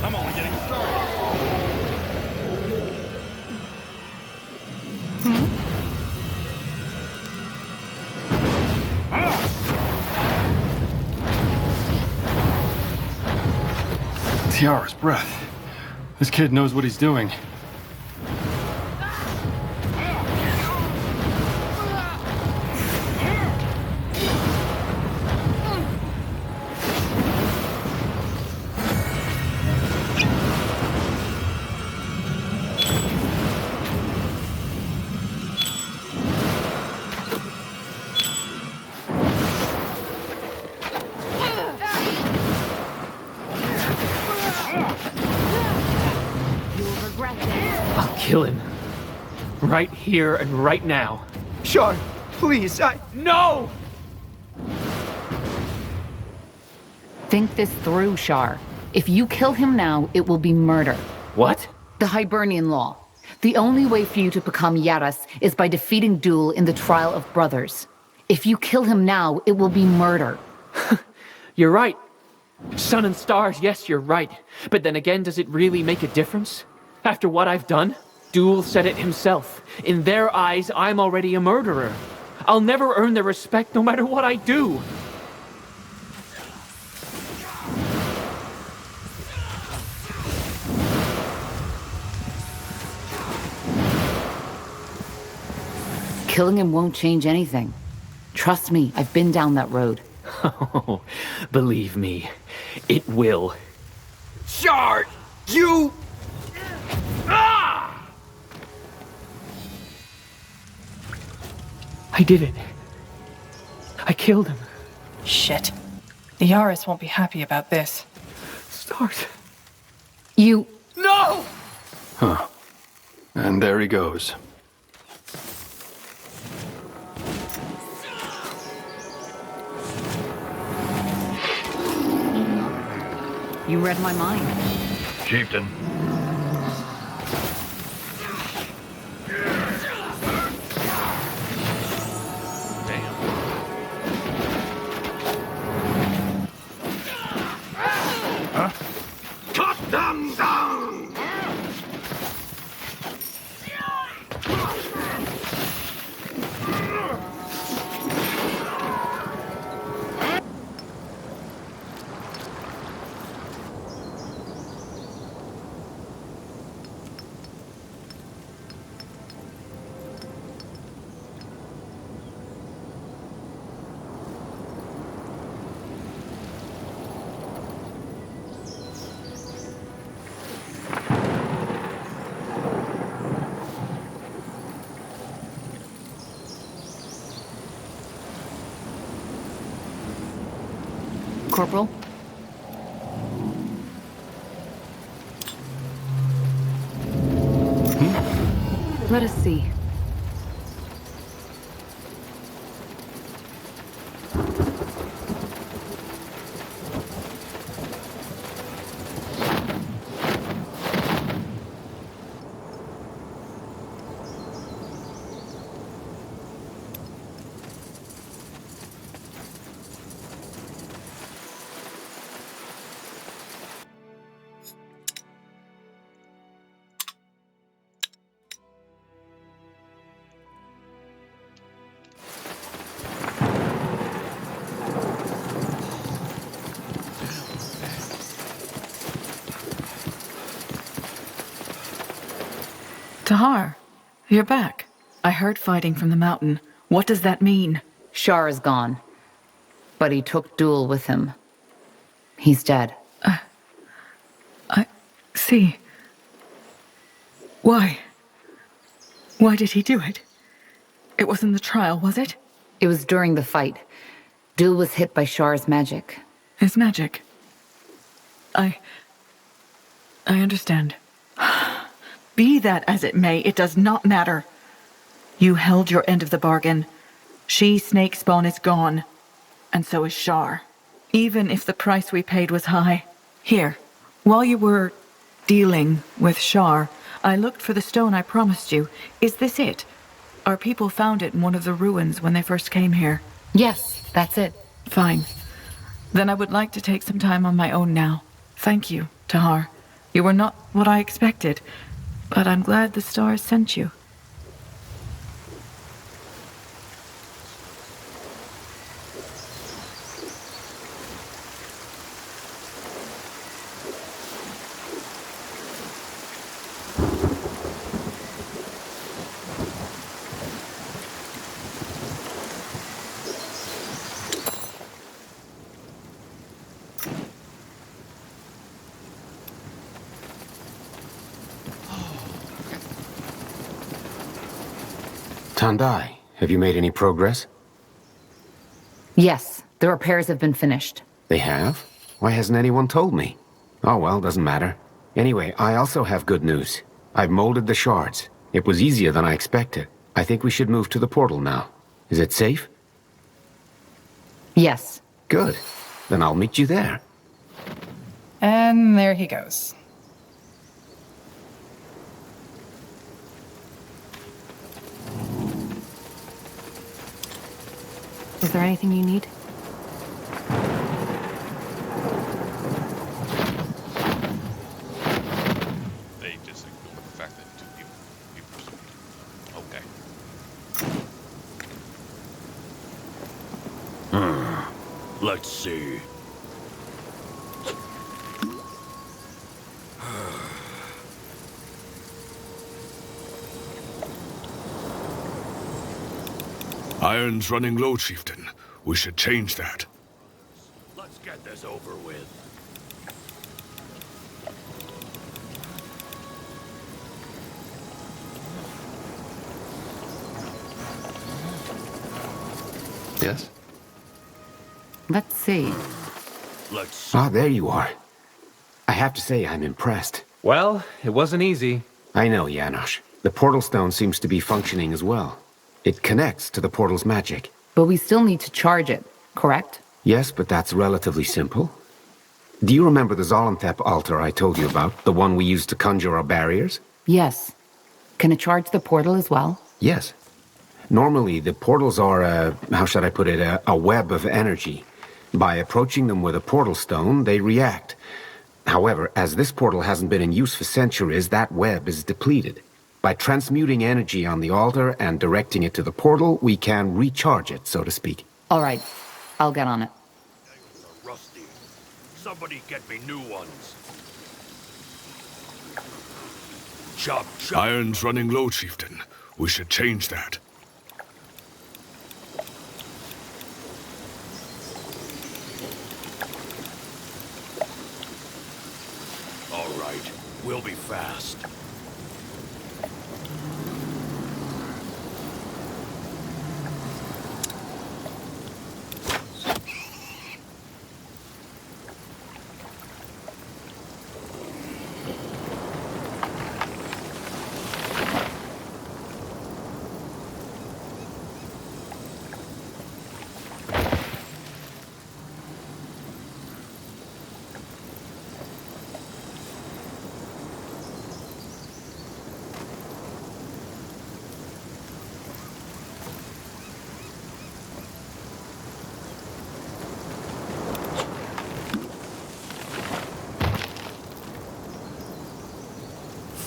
I'm only getting started. Tiara's breath. This kid knows what he's doing. I'll kill him. Right here and right now. Char, please, No! Think this through, Shar. If you kill him now, it will be murder. What? The Hibernian law. The only way for you to become Yaras is by defeating Duel in the trial of brothers. If you kill him now, it will be murder. You're right. Sun and stars, yes, you're right. But then again, does it really make a difference? After what I've done? Duel said it himself. In their eyes, I'm already a murderer. I'll never earn their respect no matter what I do. Killing him won't change anything. Trust me, I've been down that road. Oh, believe me, it will. Shard! You... Ah! I did it. I killed him. Shit. The Yaris won't be happy about this. Stars. You... No! Huh. And there he goes. You read my mind. Chieftain. Huh? Cut them down! Corporal? Let us see. Tahar, you're back. I heard fighting from the mountain. What does that mean? Shar is gone. But he took Duel with him. He's dead. I see. Why? Why did he do it? It wasn't the trial, was it? It was during the fight. Duel was hit by Shar's magic. His magic? I understand. Be that as it may, it does not matter. You held your end of the bargain. She, Snake Spawn, is gone. And so is Shar. Even if the price we paid was high. Here, while you were dealing with Shar, I looked for the stone I promised you. Is this it? Our people found it in one of the ruins when they first came here. Yes, that's it. Fine. Then I would like to take some time on my own now. Thank you, Tahar. You were not what I expected, but I'm glad the stars sent you. Tandai, have you made any progress? Yes, the repairs have been finished. They have? Why hasn't anyone told me? Oh well, doesn't matter. Anyway, I also have good news. I've molded the shards. It was easier than I expected. I think we should move to the portal now. Is it safe? Yes. Good. Then I'll meet you there. And there he goes. Is there anything you need? They just ignore the fact that two people be pursued. Okay. Let's see. Iron's running low, Chieftain. We should change that. Let's get this over with. Yes? Let's see. Ah, there you are. I have to say, I'm impressed. Well, it wasn't easy. I know, Janosch. The portal stone seems to be functioning as well. It connects to the portal's magic. But we still need to charge it, correct? Yes, but that's relatively simple. Do you remember the Zolanthep altar I told you about? The one we used to conjure our barriers? Yes. Can it charge the portal as well? Yes. Normally, the portals are how should I put it, a web of energy. By approaching them with a portal stone, they react. However, as this portal hasn't been in use for centuries, that web is depleted. By transmuting energy on the altar and directing it to the portal, we can recharge it, so to speak. All right. I'll get on it. Rusty. Somebody get me new ones. Chop, chop. Iron's running low, Chieftain. We should change that. All right. We'll be fast.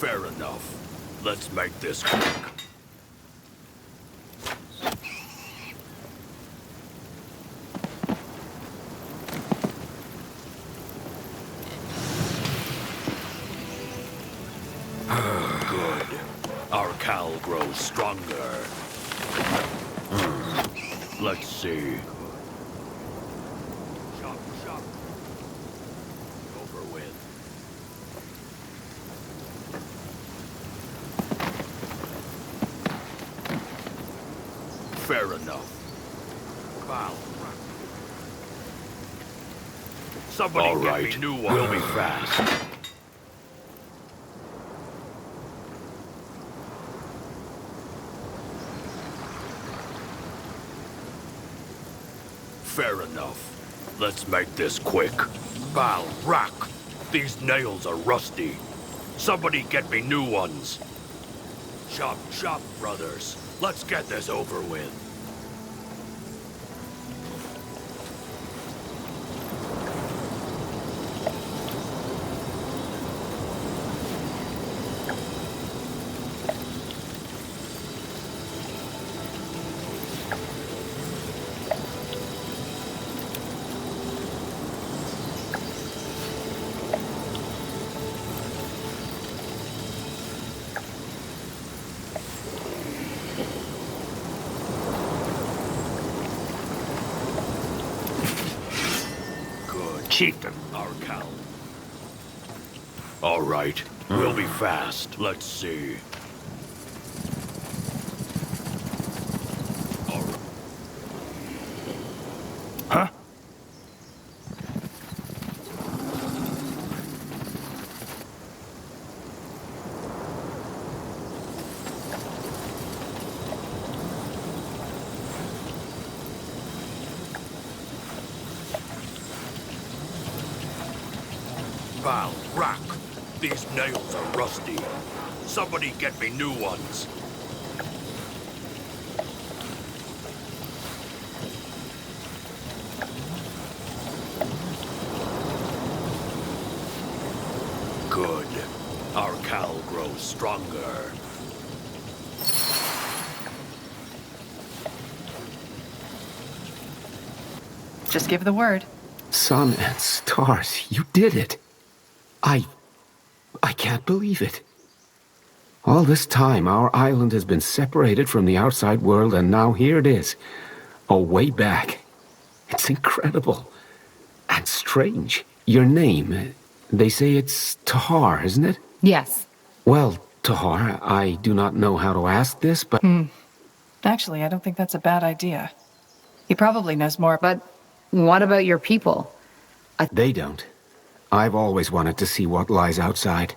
Fair enough. Let's make this quick. Good. Our Cal grows stronger. Let's see. Chop, chop. Over with. Fair enough. Wow. Somebody All get right. me new one. We'll be fast. Fair enough. Let's make this quick. Bal, rock. These nails are rusty. Somebody get me new ones. Chop, chop, brothers. Let's get this over with. Chieftain. Our Cal. All right. We'll be fast. Let's see. Huh? Val, Rack, these nails are rusty. Somebody get me new ones. Good. Our Cal grows stronger. Just give the word. Sun and stars, you did it. I can't believe it. All this time, our island has been separated from the outside world, and now here it is. A way back. It's incredible. And strange. Your name, they say it's Tahar, isn't it? Yes. Well, Tahar, I do not know how to ask this, but... Actually, I don't think that's a bad idea. He probably knows more. But what about your people? They don't. I've always wanted to see what lies outside.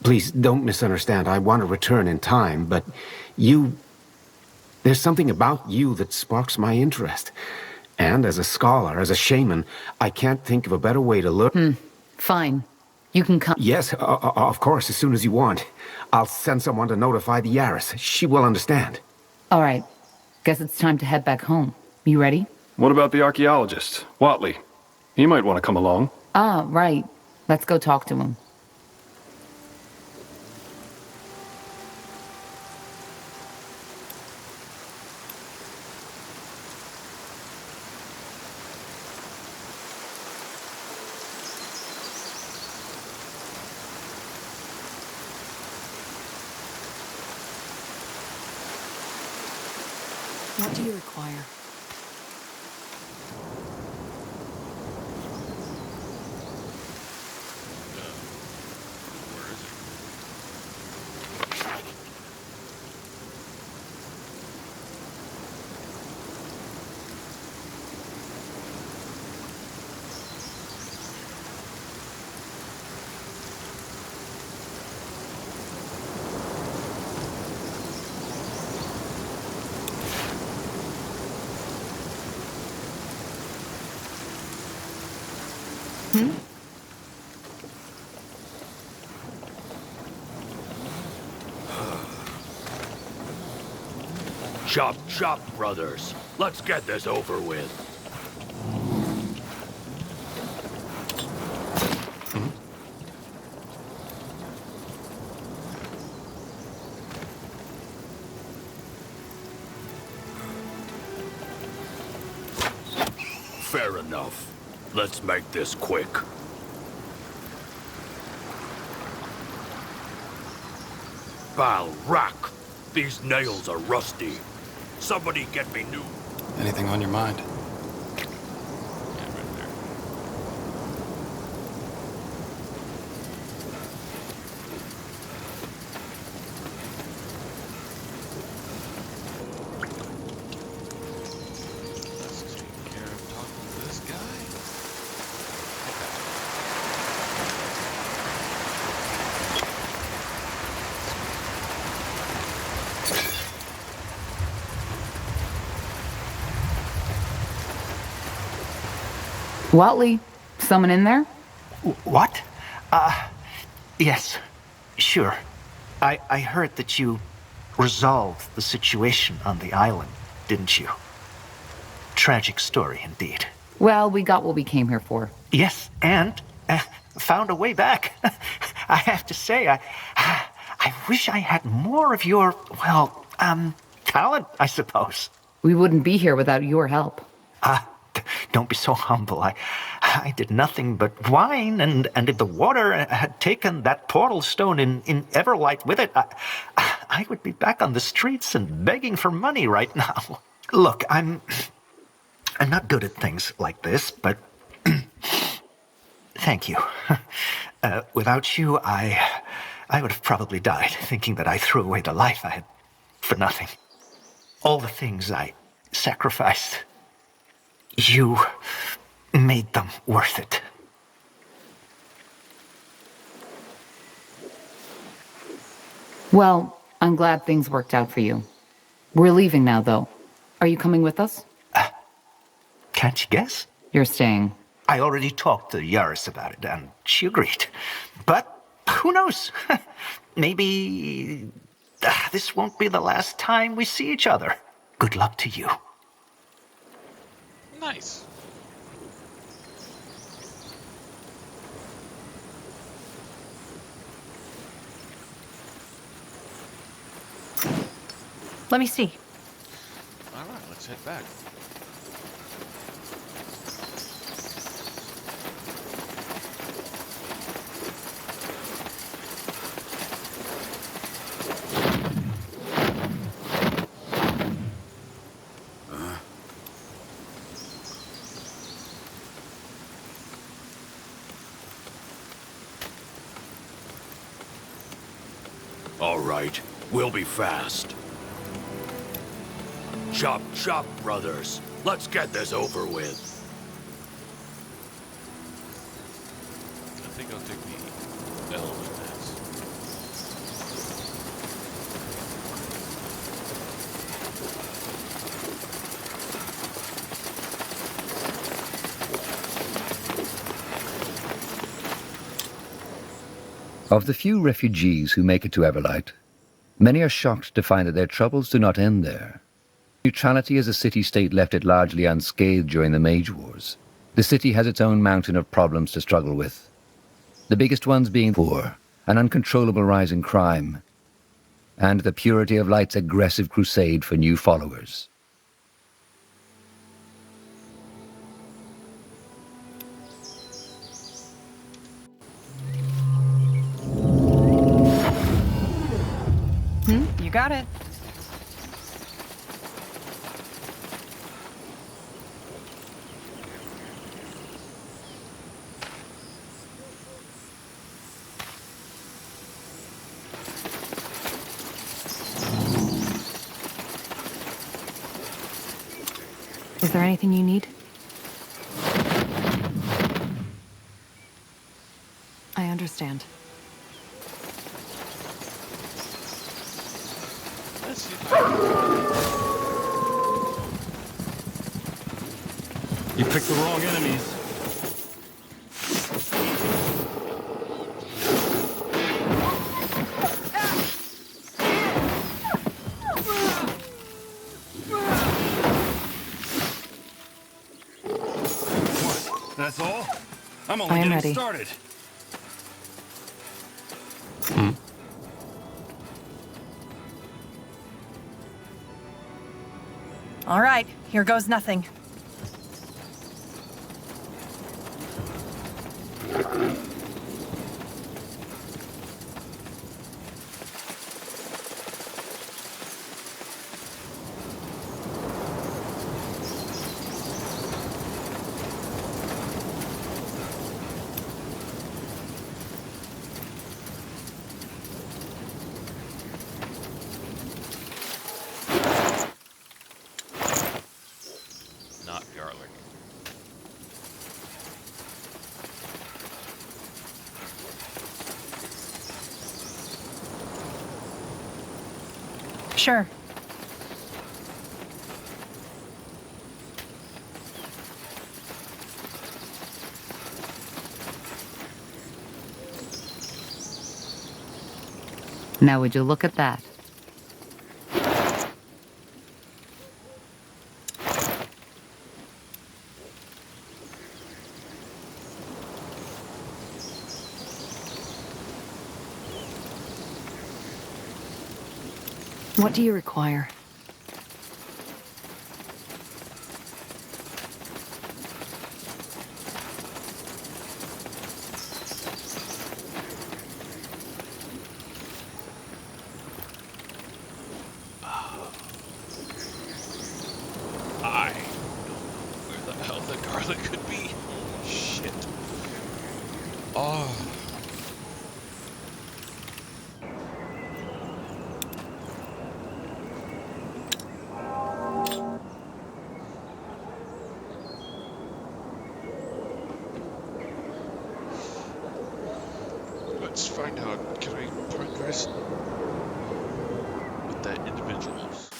Please, don't misunderstand. I want to return in time, but you... There's something about you that sparks my interest. And as a scholar, as a shaman, I can't think of a better way to learn... Fine. You can come. Yes, of course, as soon as you want. I'll send someone to notify the Yaris. She will understand. All right. Guess it's time to head back home. You ready? What about the archaeologist, Watley? He might want to come along. Ah, right. Let's go talk to him. What do you require? Chop, chop, brothers. Let's get this over with. Fair enough. Let's make this quick. Val, Rack, these nails are rusty. Somebody get me new. Anything on your mind? Watley, someone in there? What? Yes. Sure. I heard that you resolved the situation on the island, didn't you? Tragic story indeed. Well, we got what we came here for. Yes, and found a way back. I have to say, I wish I had more of your, well, talent, I suppose. We wouldn't be here without your help. Don't be so humble. I did nothing but whine, and if the water had taken that portal stone in Everlight with it, I would be back on the streets and begging for money right now. Look, I'm not good at things like this, but thank you. Without you, I would have probably died thinking that I threw away the life I had for nothing. All the things I sacrificed. You made them worth it. Well, I'm glad things worked out for you. We're leaving now, though. Are you coming with us? Can't you guess? You're staying. I already talked to Yaris about it, and she agreed. But who knows? Maybe this won't be the last time we see each other. Good luck to you. Nice. Let me see. All right, let's head back. All right, we'll be fast. Chop, chop, brothers. Let's get this over with. I think I'll take the L with this. Of the few refugees who make it to Everlight, many are shocked to find that their troubles do not end there. Neutrality as a city-state left it largely unscathed during the Mage Wars. The city has its own mountain of problems to struggle with. The biggest ones being war, an uncontrollable rise in crime, and the Purity of Light's aggressive crusade for new followers. You got it. Is there anything you need? I understand. Let's see. You picked the wrong enemies. What? That's all? I'm only I am getting ready. started. All right, here goes nothing. Not garlic. Sure. Now would you look at that? What do you require? I don't know where the hell the garlic could be. Shit. Oh. Let's find out. Can I progress with that individuals?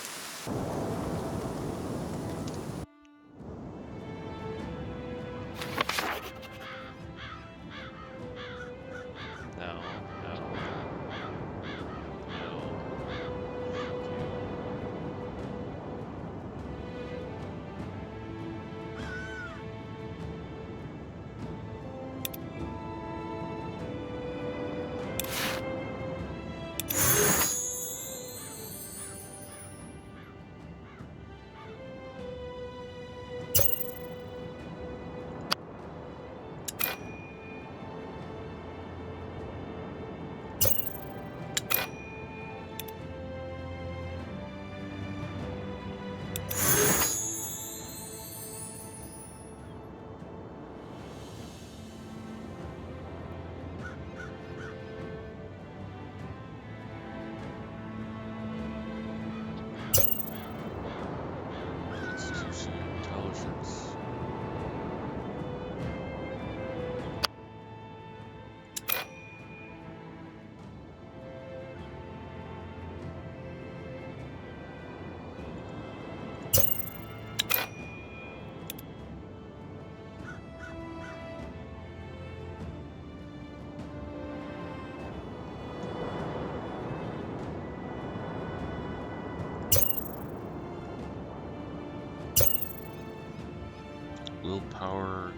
willpower,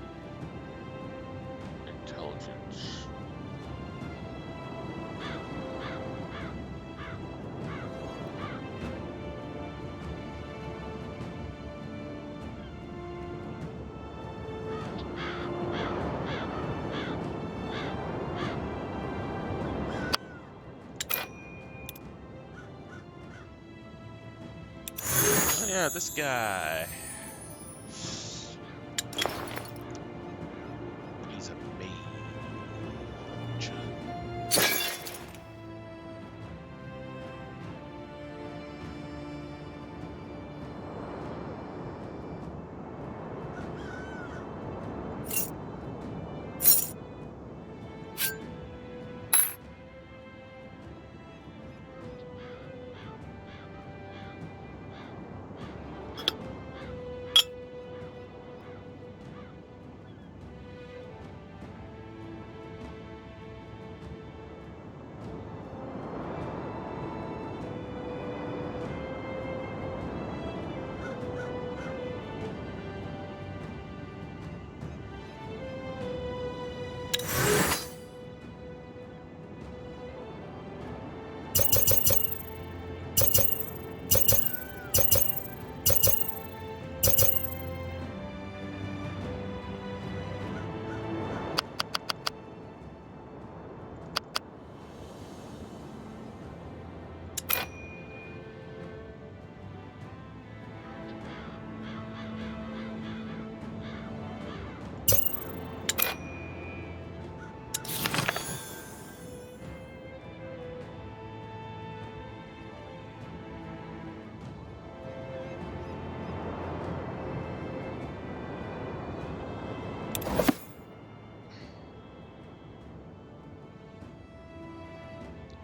intelligence. Oh yeah, this guy. He's a mage.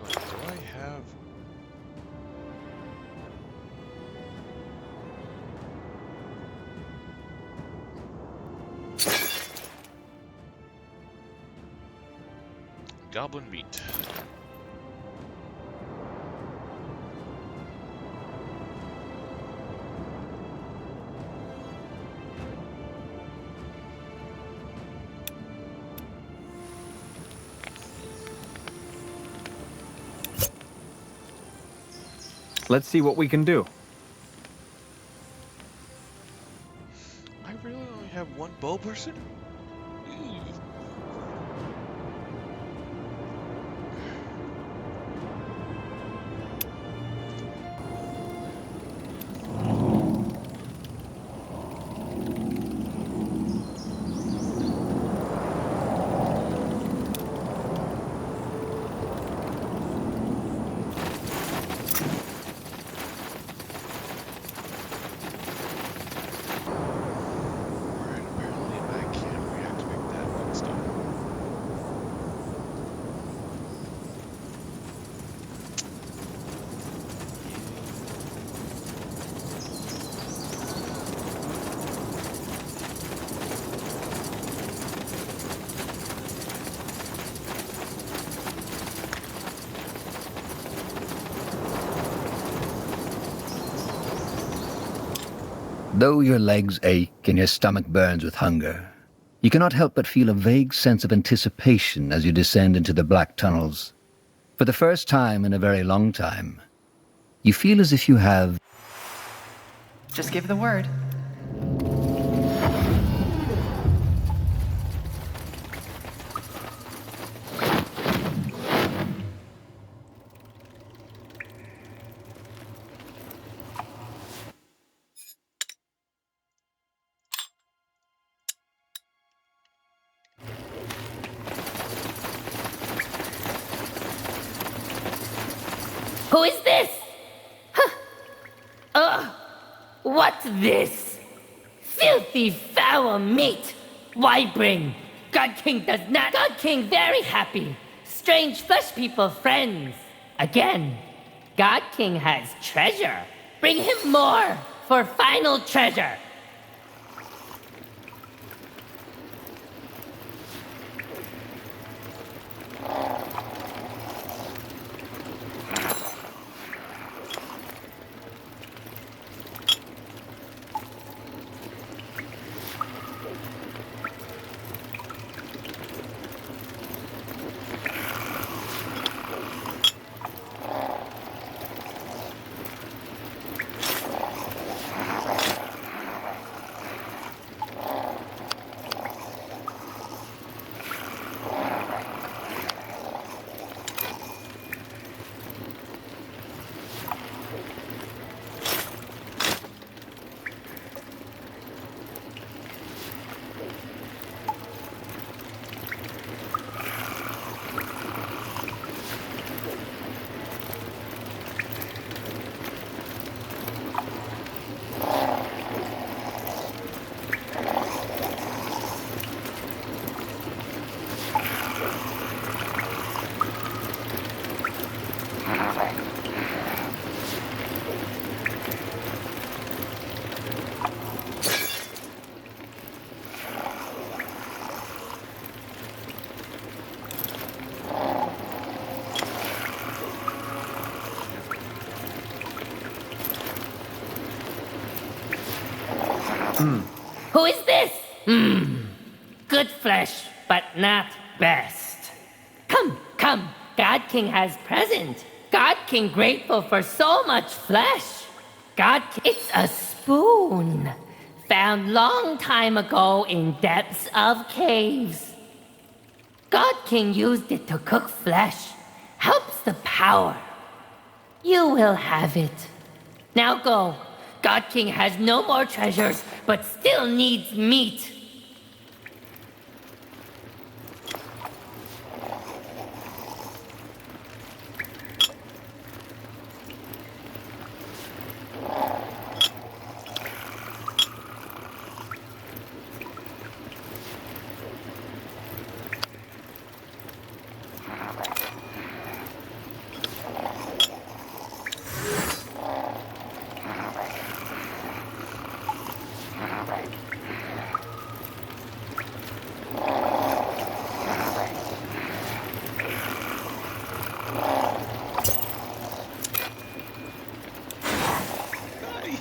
Wait, do I have... Goblin meat. Let's see what we can do. I really only have one bow person? Though your legs ache and your stomach burns with hunger, you cannot help but feel a vague sense of anticipation as you descend into the black tunnels. For the first time in a very long time, you feel as if you have... Just give the word. Who is this? Huh. Ugh! What's this? Filthy, foul meat! Why bring? God King does not. God King very happy. Strange flesh people friends. Again, God King has treasure. Bring him more for final treasure. Who is this? Good flesh, but not best. Come, come. God King has present. God King grateful for so much flesh. God King, it's a spoon. Found long time ago in depths of caves. God King used it to cook flesh. Helps the power. You will have it. Now go. God King has no more treasures, but still needs meat.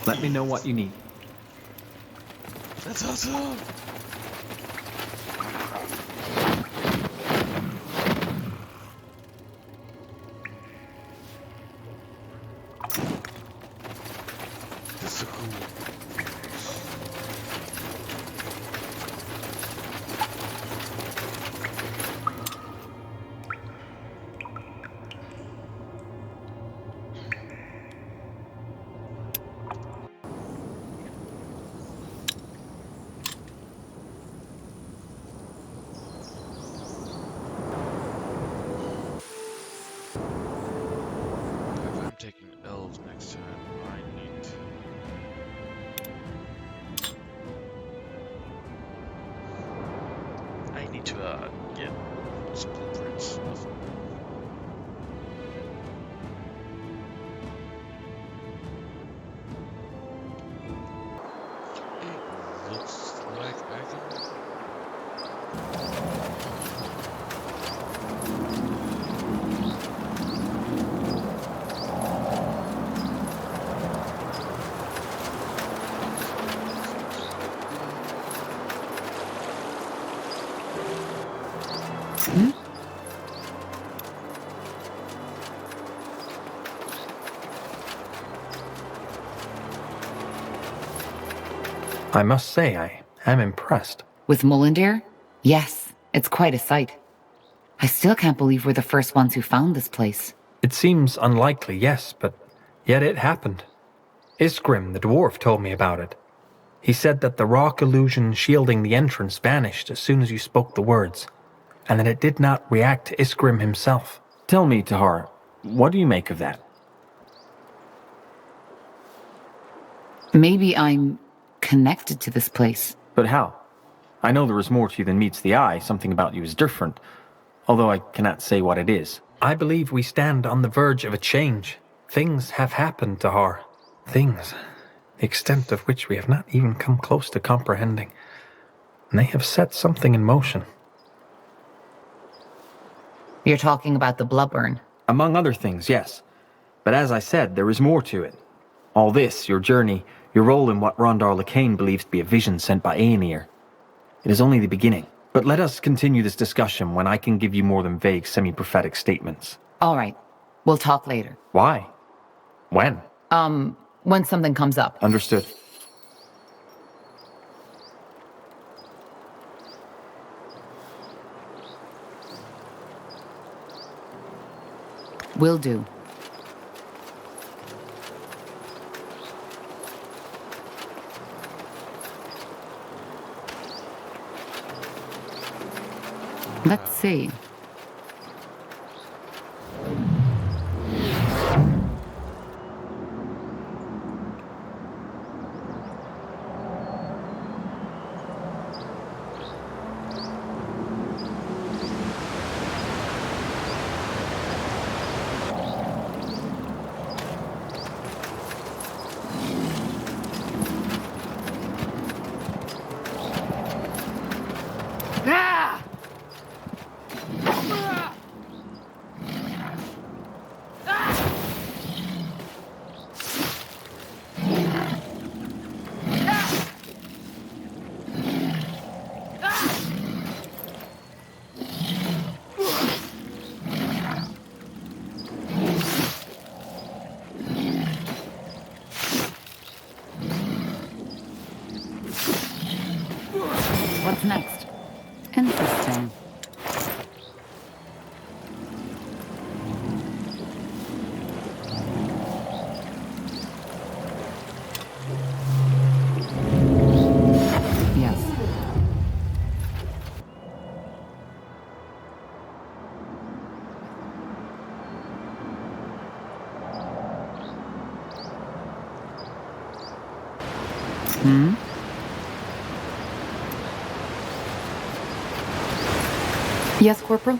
Let me know what you need. That's awesome. That's so cool. If I'm taking elves next time, I need to get some blueprints of it looks like I can. I must say, I am impressed. With Mullendeer? Yes, it's quite a sight. I still can't believe we're the first ones who found this place. It seems unlikely, yes, but yet it happened. Isgrim, the dwarf, told me about it. He said that the rock illusion shielding the entrance vanished as soon as you spoke the words, and that it did not react to Isgrim himself. Tell me, Tahar, what do you make of that? Maybe I'm connected to this place. But how? I know there is more to you than meets the eye. Something about you is different, although I cannot say what it is. I believe we stand on the verge of a change. Things have happened, Tahar. Things, the extent of which we have not even come close to comprehending. And they have set something in motion. You're talking about the Bloodburn? Among other things, yes. But as I said, there is more to it. All this, your journey, your role in what Rondar Lacane believes to be a vision sent by Aenir. It is only the beginning. But let us continue this discussion when I can give you more than vague, semi-prophetic statements. All right. We'll talk later. Why? When? When something comes up. Understood. Will do. Let's see. What's next? Interesting. Yes. Hmm? Yes, Corporal?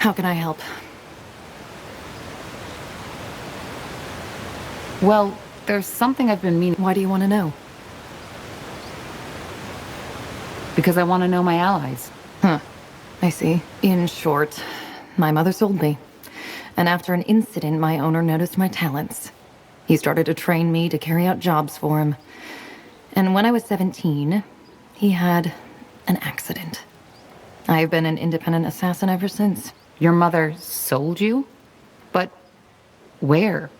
How can I help? Well, there's something I've been meaning. Why do you want to know? Because I want to know my allies. Huh. I see. In short, my mother sold me. And after an incident, my owner noticed my talents. He started to train me to carry out jobs for him. And when I was 17, he had an accident. I've been an independent assassin ever since. Your mother sold you? But where?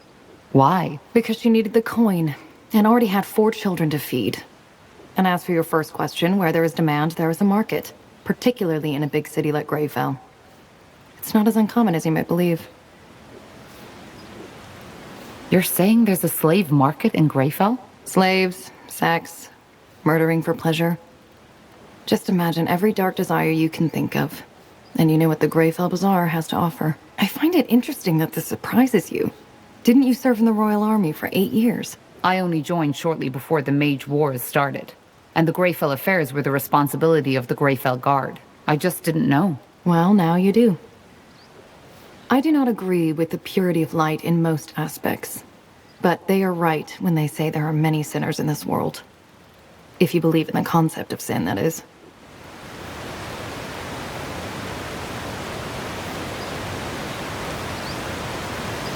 Why? Because she needed the coin, and already had 4 children to feed. And as for your first question, where there is demand, there is a market, particularly in a big city like Greyfell. It's not as uncommon as you might believe. You're saying there's a slave market in Greyfell? Slaves, sex, murdering for pleasure. Just imagine every dark desire you can think of. And you know what the Greyfell Bazaar has to offer. I find it interesting that this surprises you. Didn't you serve in the Royal Army for 8 years? I only joined shortly before the Mage Wars started. And the Greyfell affairs were the responsibility of the Greyfell Guard. I just didn't know. Well, now you do. I do not agree with the purity of light in most aspects. But they are right when they say there are many sinners in this world. If you believe in the concept of sin, that is.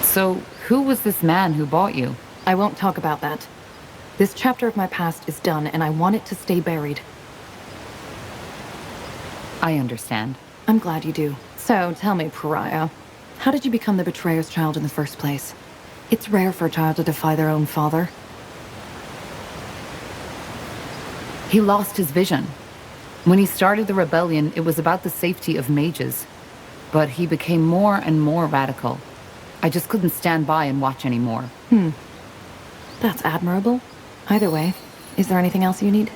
So, who was this man who bought you? I won't talk about that. This chapter of my past is done, and I want it to stay buried. I understand. I'm glad you do. So, tell me, Pariah, how did you become the betrayer's child in the first place? It's rare for a child to defy their own father. He lost his vision. When he started the rebellion, it was about the safety of mages. But he became more and more radical. I just couldn't stand by and watch anymore. That's admirable. Either way, is there anything else you need?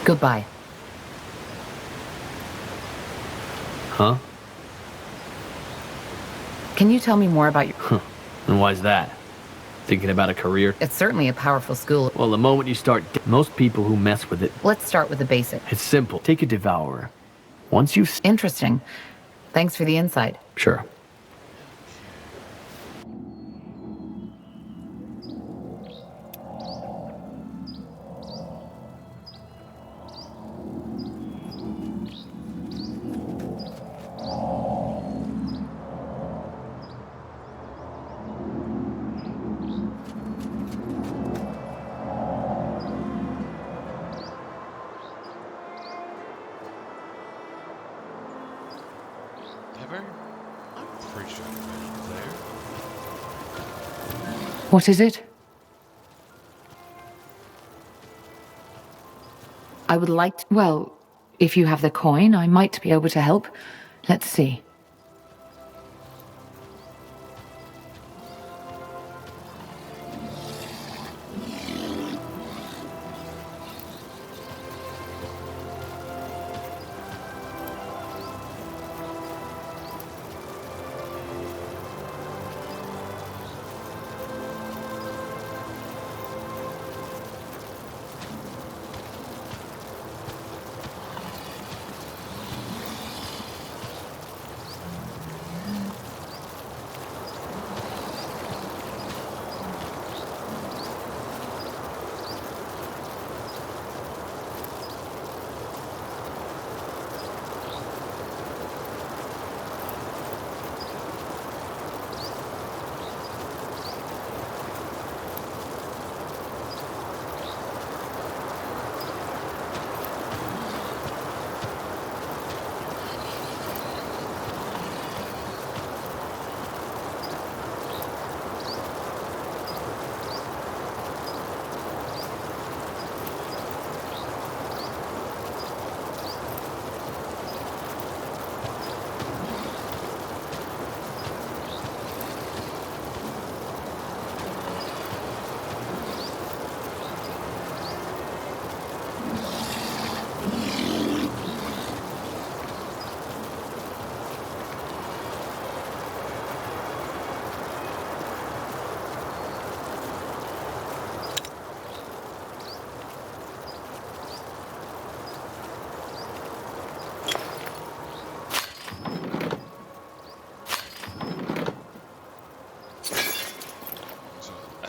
Goodbye. Huh? Can you tell me more about your... Huh. And why's that? Thinking about a career? It's certainly a powerful school. Well, the moment you start... Most people who mess with it... Let's start with the basic. It's simple. Take a devourer. Once you've... Interesting. Thanks for the insight. Sure. What is it? I would like to... Well, if you have the coin, I might be able to help. Let's see.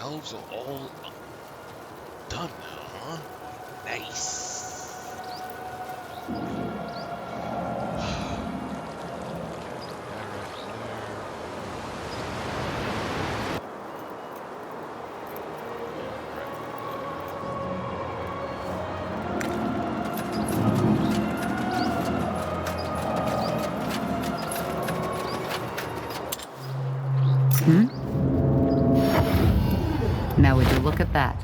elves are all done now, huh? Nice. Now would you look at that?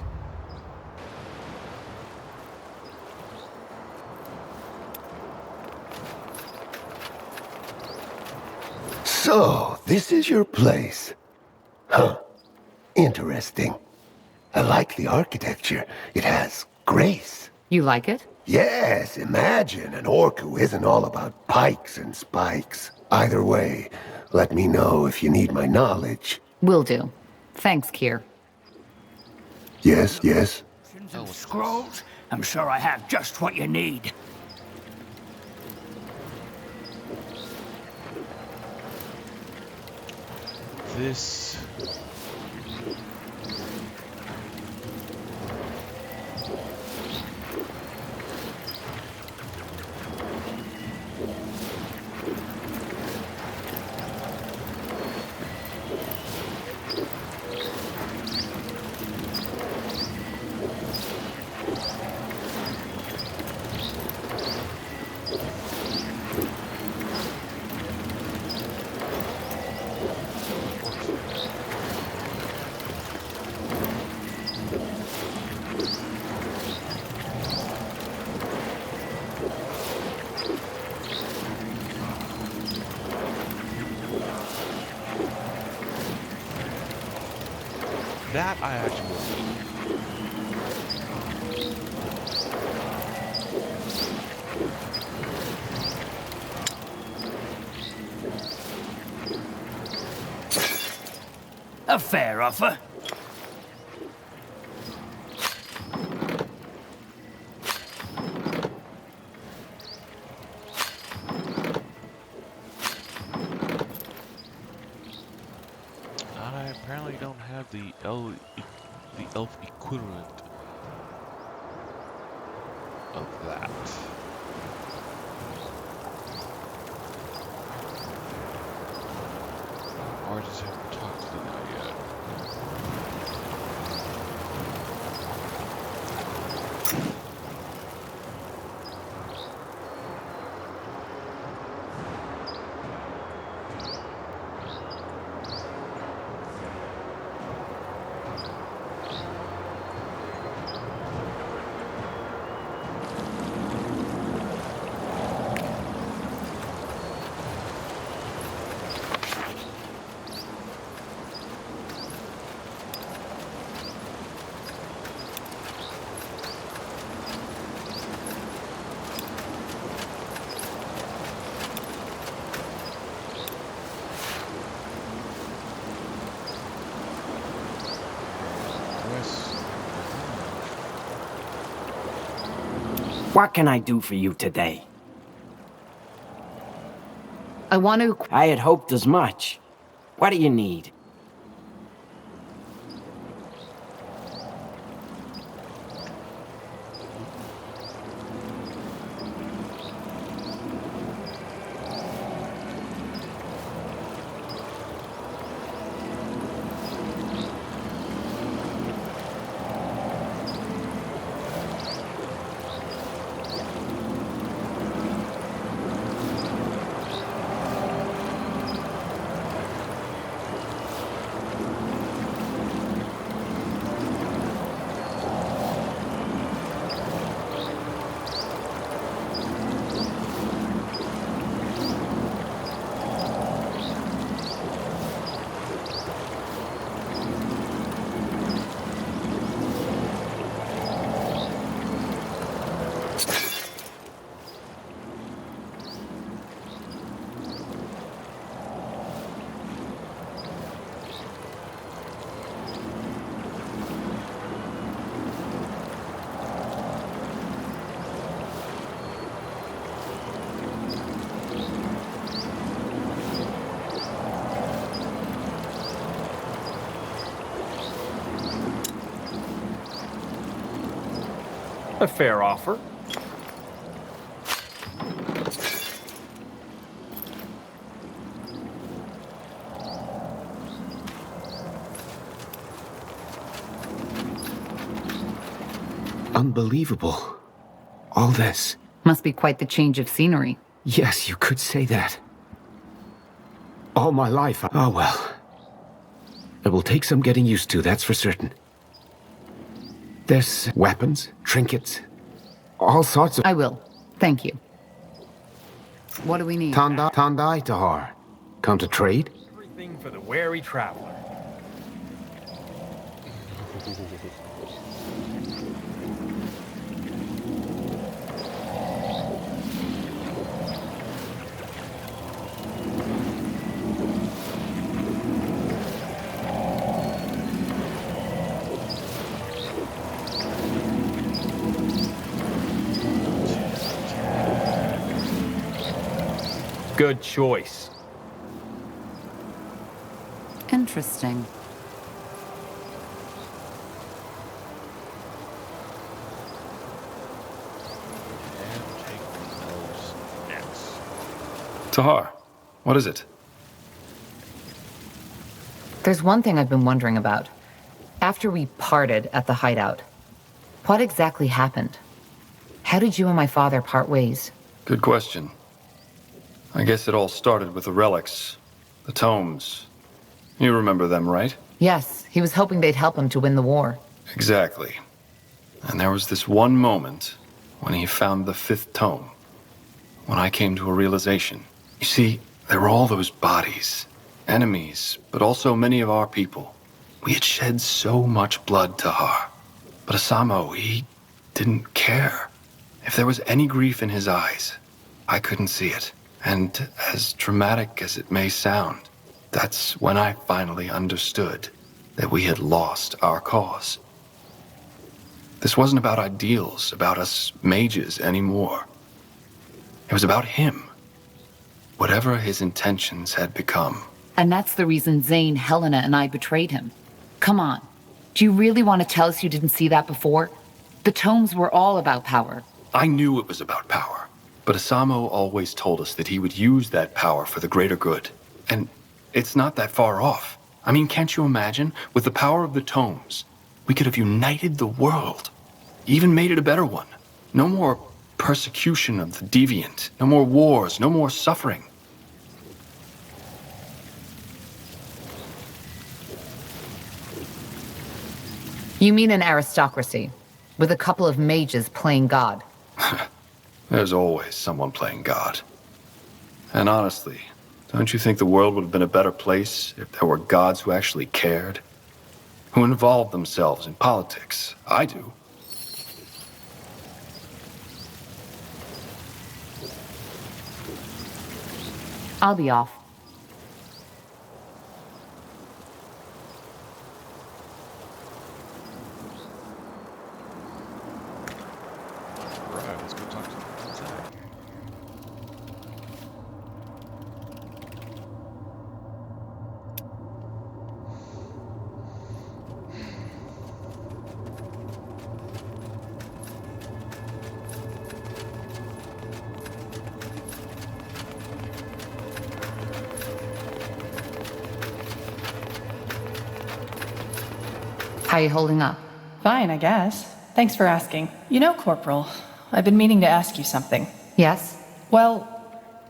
So, this is your place. Huh. Interesting. I like the architecture. It has grace. You like it? Yes, imagine an orc who isn't all about pikes and spikes. Either way, let me know if you need my knowledge. Will do. Thanks, Kier. Yes, yes. And scrolls? I'm sure I have just what you need. This... That I actually will need. A fair offer. I apparently don't have the elf equivalent of that. Or just haven't talked to the guy yet. What can I do for you today? I want to... I had hoped as much. What do you need? A fair offer. Unbelievable. All this. Must be quite the change of scenery. Yes, you could say that. All my life. Oh well. It will take some getting used to, that's for certain. There's weapons, trinkets, all sorts of... I will. Thank you. What do we need? Tandai Tahar. Come to trade? Everything for the wary traveler. Good choice. Interesting. Tahar, what is it? There's one thing I've been wondering about. After we parted at the hideout, what exactly happened? How did you and my father part ways? Good question. I guess it all started with the relics, the tomes. You remember them, right? Yes, he was hoping they'd help him to win the war. Exactly. And there was this one moment when he found the 5th tome, when I came to a realization. You see, there were all those bodies, enemies, but also many of our people. We had shed so much blood, Tahar. But Asamo, he didn't care. If there was any grief in his eyes, I couldn't see it. And as dramatic as it may sound, that's when I finally understood that we had lost our cause. This wasn't about ideals, about us mages anymore. It was about him. Whatever his intentions had become. And that's the reason Zane, Helena, and I betrayed him. Come on. Do you really want to tell us you didn't see that before? The tomes were all about power. I knew it was about power. But Asamo always told us that he would use that power for the greater good. And it's not that far off. I mean, can't you imagine? With the power of the tomes, we could have united the world. Even made it a better one. No more persecution of the deviant. No more wars. No more suffering. You mean an aristocracy, with a couple of mages playing God. There's always someone playing God. And honestly, don't you think the world would have been a better place if there were gods who actually cared? Who involved themselves in politics? I do. I'll be off. Right, let's go talk to Zach. How are you holding up? Fine, I guess. Thanks for asking. You know, Corporal, I've been meaning to ask you something. Yes? Well,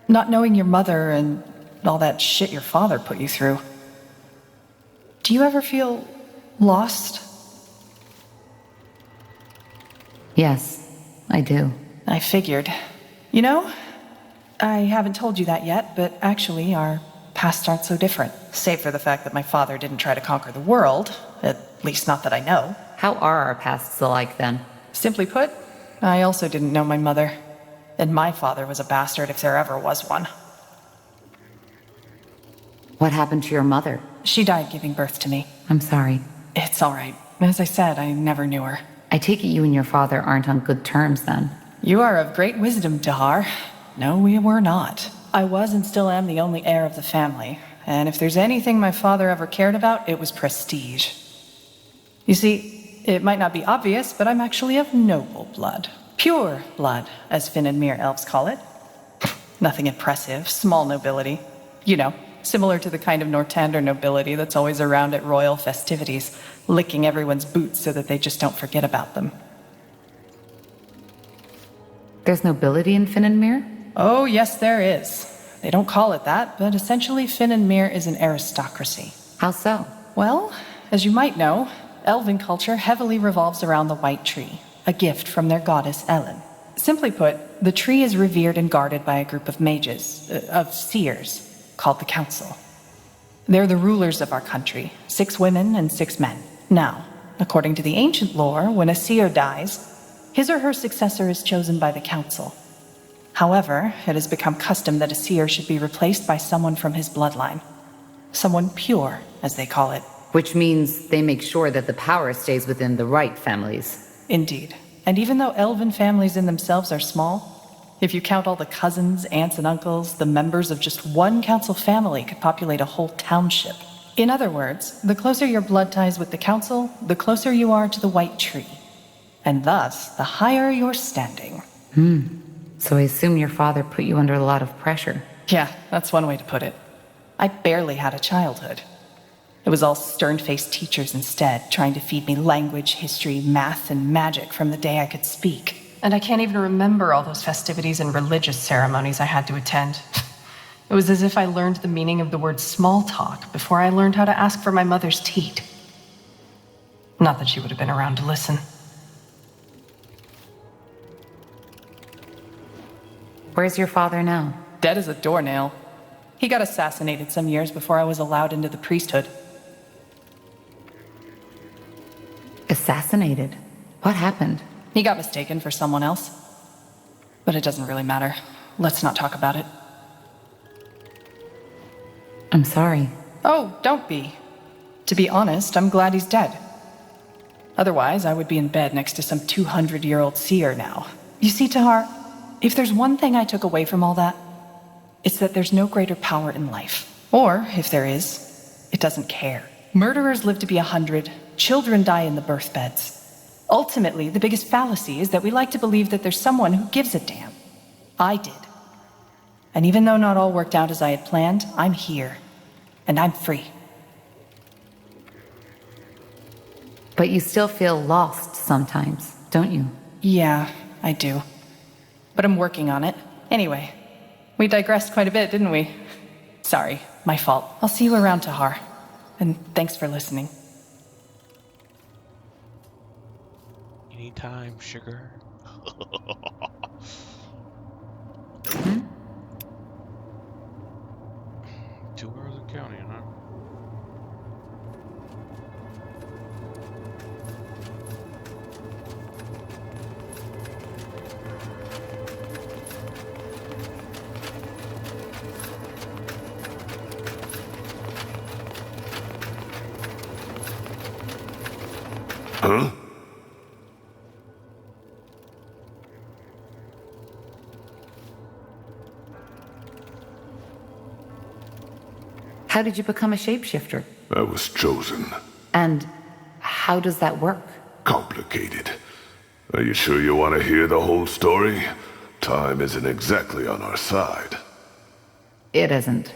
not knowing your mother and all that shit your father put you through. Do you ever feel lost? Yes, I do. I figured. You know, I haven't told you that yet, but actually our pasts aren't so different. Save for the fact that my father didn't try to conquer the world, at least not that I know. How are our pasts alike then? Simply put, I also didn't know my mother. And my father was a bastard if there ever was one. What happened to your mother? She died giving birth to me. I'm sorry. It's all right. As I said, I never knew her. I take it you and your father aren't on good terms then. You are of great wisdom, Tahar. No, we were not. I was and still am the only heir of the family. And if there's anything my father ever cared about, it was prestige. You see, It might not be obvious, but I'm actually of noble blood. Pure blood, as Finn and Mir elves call it. Nothing impressive, small nobility. You know, similar to the kind of Nortander nobility that's always around at royal festivities, licking everyone's boots so that they just don't forget about them. There's nobility in Finn and Mir? Oh, yes, there is. They don't call it that, but essentially Finn and Mir is an aristocracy. How so? Well, as you might know, elven culture heavily revolves around the White Tree, a gift from their goddess Ellen. Simply put, the tree is revered and guarded by a group of mages, of seers, called the Council. They're the rulers of our country, 6 women and 6 men. Now, according to the ancient lore, when a seer dies, his or her successor is chosen by the Council. However, it has become custom that a seer should be replaced by someone from his bloodline. Someone pure, as they call it. Which means they make sure that the power stays within the right families. Indeed. And even though elven families in themselves are small, if you count all the cousins, aunts, and uncles, the members of just one council family could populate a whole township. In other words, the closer your blood ties with the council, the closer you are to the White Tree. And thus, the higher your standing. So I assume your father put you under a lot of pressure. Yeah, that's one way to put it. I barely had a childhood. It was all stern-faced teachers instead, trying to feed me language, history, math, and magic from the day I could speak. And I can't even remember all those festivities and religious ceremonies I had to attend. It was as if I learned the meaning of the word small talk before I learned how to ask for my mother's teat. Not that she would have been around to listen. Where's your father now? Dead as a doornail. He got assassinated some years before I was allowed into the priesthood. Assassinated? What happened? He got mistaken for someone else. But it doesn't really matter. Let's not talk about it. I'm sorry. Oh, don't be. To be honest, I'm glad he's dead. Otherwise, I would be in bed next to some 200-year-old seer now. You see, Tahar, if there's one thing I took away from all that, it's that there's no greater power in life. Or, if there is, it doesn't care. Murderers live to be 100, children die in the birth beds. Ultimately, the biggest fallacy is that we like to believe that there's someone who gives a damn. I did. And even though not all worked out as I had planned, I'm here. And I'm free. But you still feel lost sometimes, don't you? Yeah, I do. But I'm working on it. Anyway, we digressed quite a bit, didn't we? Sorry, my fault. I'll see you around, Tahar. And thanks for listening. Anytime, sugar. Two hours of county, huh? Huh? How did you become a shapeshifter? I was chosen. And how does that work? Complicated. Are you sure you want to hear the whole story? Time isn't exactly on our side. It isn't.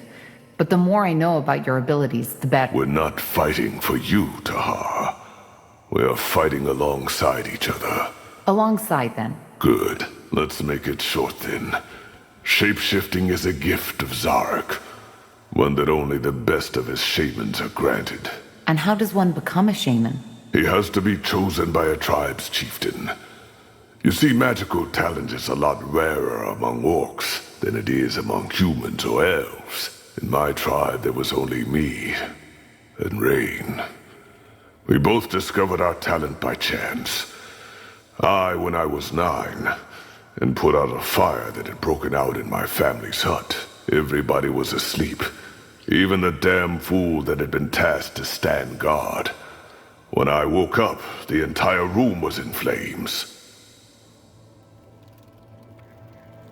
But the more I know about your abilities, the better. We're not fighting for you, Tahar. We are fighting alongside each other. Alongside, then. Good. Let's make it short, then. Shapeshifting is a gift of Zarek. One that only the best of his shamans are granted. And how does one become a shaman? He has to be chosen by a tribe's chieftain. You see, magical talent is a lot rarer among orcs than it is among humans or elves. In my tribe, there was only me and Rain. We both discovered our talent by chance. I, when I was 9, and put out a fire that had broken out in my family's hut. Everybody was asleep. Even the damn fool that had been tasked to stand guard. When I woke up, the entire room was in flames.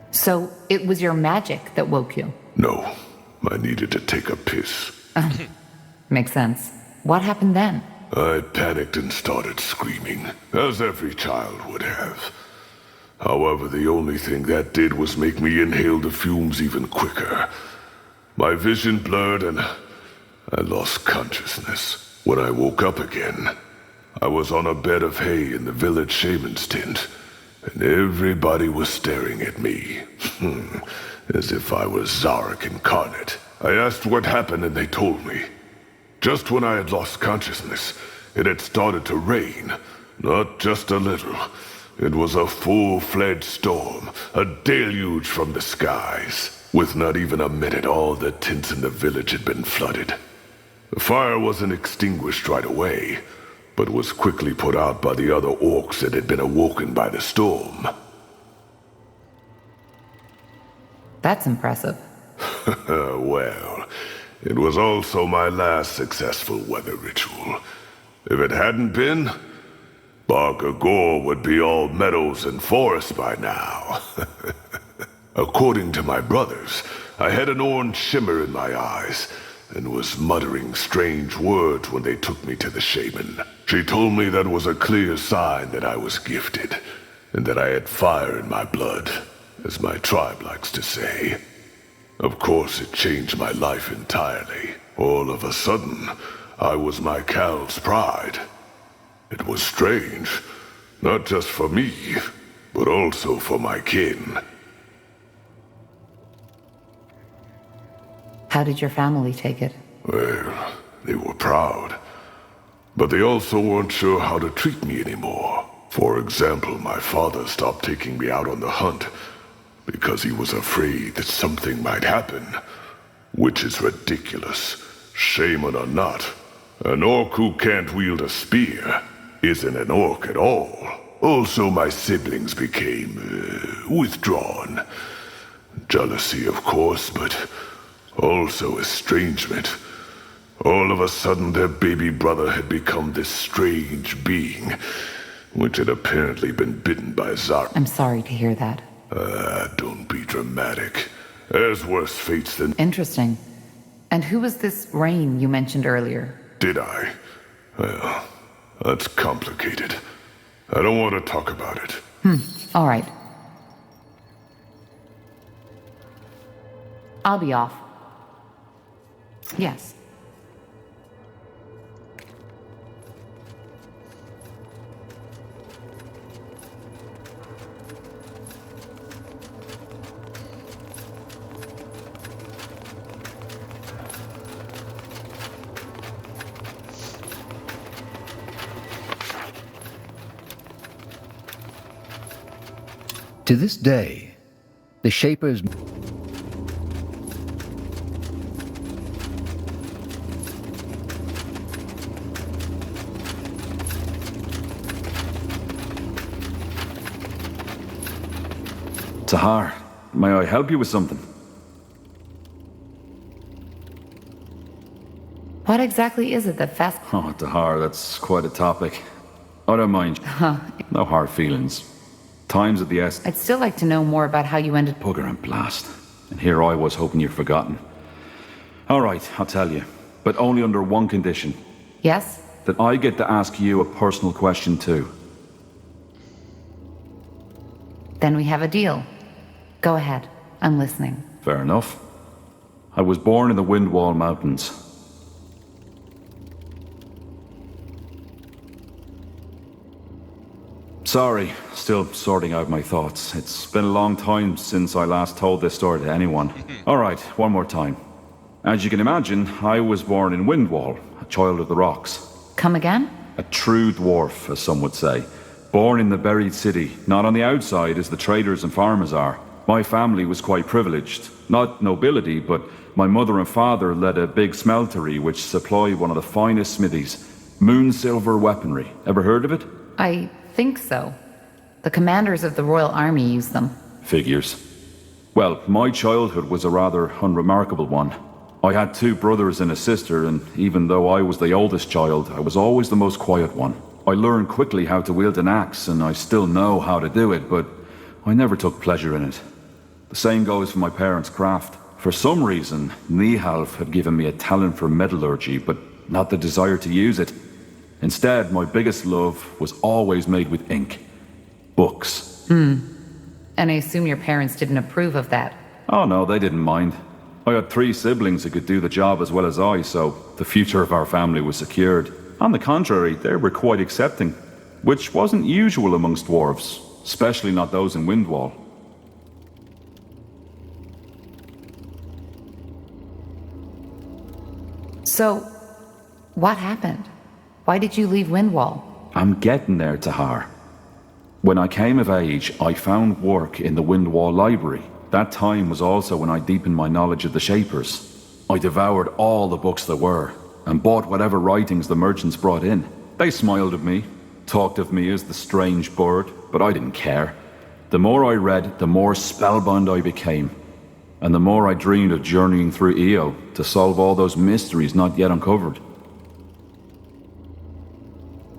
So it was your magic that woke you? No, I needed to take a piss. Makes sense. What happened then? I panicked and started screaming, as every child would have. However, the only thing that did was make me inhale the fumes even quicker. My vision blurred and I lost consciousness. When I woke up again, I was on a bed of hay in the village shaman's tent, and everybody was staring at me, as if I was Zarek incarnate. I asked what happened and they told me. Just when I had lost consciousness, it had started to rain. Not just a little. It was a full-fledged storm, a deluge from the skies. With not even a minute, all the tents in the village had been flooded. The fire wasn't extinguished right away, but was quickly put out by the other orcs that had been awoken by the storm. That's impressive. Well, it was also my last successful weather ritual. If it hadn't been, Barker Gore would be all meadows and forests by now. According to my brothers, I had an orange shimmer in my eyes, and was muttering strange words when they took me to the shaman. She told me that was a clear sign that I was gifted, and that I had fire in my blood, as my tribe likes to say. Of course, it changed my life entirely. All of a sudden, I was my Cal's pride. It was strange, not just for me, but also for my kin. How did your family take it? Well, they were proud. But they also weren't sure how to treat me anymore. For example, my father stopped taking me out on the hunt because he was afraid that something might happen. Which is ridiculous. Shaman or not, an orc who can't wield a spear isn't an orc at all. Also, my siblings became withdrawn. Jealousy, of course, but also estrangement. All of a sudden, their baby brother had become this strange being, which had apparently been bitten by Zark. I'm sorry to hear that. Don't be dramatic. There's worse fates than... Interesting. And who was this Rain you mentioned earlier? Did I? Well, that's complicated. I don't want to talk about it. All right. I'll be off. Yes. To this day, the Shapers... Tahar, may I help you with something? What exactly is it that fast... Oh, Tahar, that's quite a topic. I don't mind. No hard feelings. Time's of the essence. I'd still like to know more about how you ended... Bugger and blast. And here I was hoping you'd forgotten. All right, I'll tell you. But only under one condition. Yes? That I get to ask you a personal question too. Then we have a deal. Go ahead. I'm listening. Fair enough. I was born in the Windwall Mountains. Sorry, still sorting out my thoughts. It's been a long time since I last told this story to anyone. All right, one more time. As you can imagine, I was born in Windwall, a child of the rocks. Come again? A true dwarf, as some would say. Born in the buried city, not on the outside as the traders and farmers are. My family was quite privileged. Not nobility, but my mother and father led a big smeltery which supplied one of the finest smithies. Moon silver weaponry. Ever heard of it? I think so. The commanders of the Royal Army use them. Figures. Well, my childhood was a rather unremarkable one. I had 2 brothers and a sister, and even though I was the oldest child, I was always the most quiet one. I learned quickly how to wield an axe, and I still know how to do it, but I never took pleasure in it. The same goes for my parents' craft. For some reason, Nihalf had given me a talent for metallurgy, but not the desire to use it. Instead, my biggest love was always made with ink. Books. And I assume your parents didn't approve of that. Oh no, they didn't mind. I had 3 siblings who could do the job as well as I, so the future of our family was secured. On the contrary, they were quite accepting, which wasn't usual amongst dwarves, especially not those in Windwall. So, what happened? Why did you leave Windwall? I'm getting there, Tahar. When I came of age, I found work in the Windwall Library. That time was also when I deepened my knowledge of the Shapers. I devoured all the books there were, and bought whatever writings the merchants brought in. They smiled at me, talked of me as the strange bird, but I didn't care. The more I read, the more spellbound I became, and the more I dreamed of journeying through Io to solve all those mysteries not yet uncovered.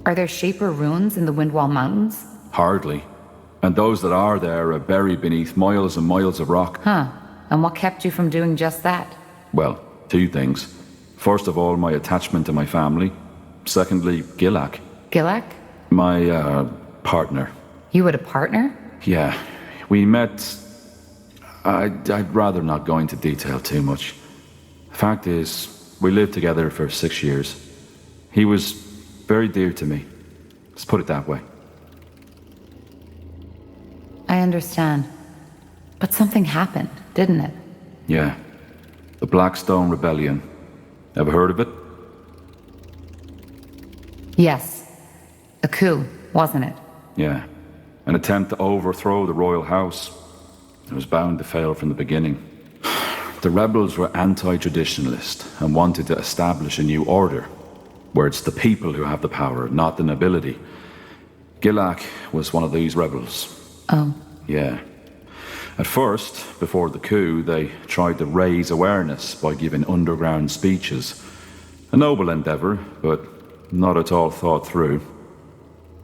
Are there Shaper ruins in the Windwall Mountains? Hardly. And those that are there are buried beneath miles and miles of rock. Huh. And what kept you from doing just that? Well, 2 things. First of all, my attachment to my family. Secondly, Gilak. Gilak? My, partner. You had a partner? Yeah. We met... I'd rather not go into detail too much. Fact is, we lived together for 6 years. He was very dear to me. Let's put it that way. I understand. But something happened, didn't it? Yeah. The Blackstone Rebellion. Ever heard of it? Yes. A coup, wasn't it? Yeah. An attempt to overthrow the royal house. It was bound to fail from the beginning. The rebels were anti-traditionalist and wanted to establish a new order, where it's the people who have the power, not the nobility. Gilak was one of these rebels. Oh. Yeah. At first, before the coup, they tried to raise awareness by giving underground speeches. A noble endeavor, but not at all thought through.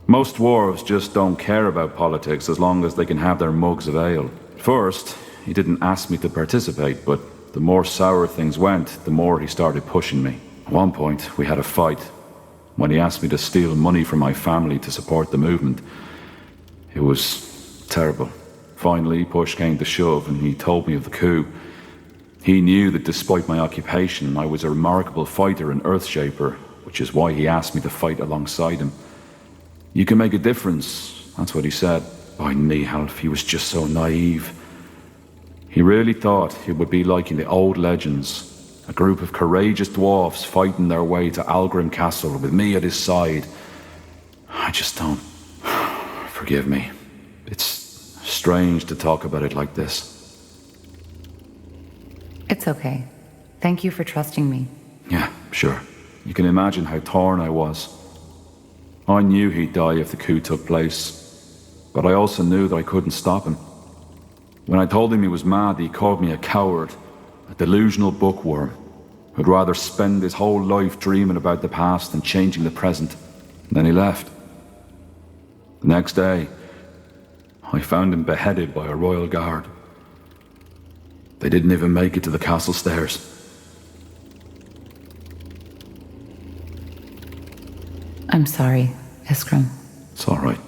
Most dwarves just don't care about politics as long as they can have their mugs of ale. First, he didn't ask me to participate, but the more sour things went, the more he started pushing me. At one point, we had a fight, when he asked me to steal money from my family to support the movement. It was terrible. Finally, push came to shove, and he told me of the coup. He knew that despite my occupation, I was a remarkable fighter and Earthshaper, which is why he asked me to fight alongside him. You can make a difference, that's what he said. By Nihalf, he was just so naive. He really thought it would be like in the old legends, a group of courageous dwarfs fighting their way to Algrim Castle with me at his side. I just don't... Forgive me. It's strange to talk about it like this. It's okay. Thank you for trusting me. Yeah, sure. You can imagine how torn I was. I knew he'd die if the coup took place, but I also knew that I couldn't stop him. When I told him he was mad, he called me a coward, a delusional bookworm, who'd rather spend his whole life dreaming about the past than changing the present. And then he left. The next day, I found him beheaded by a royal guard. They didn't even make it to the castle stairs. I'm sorry, Iskram. It's all right.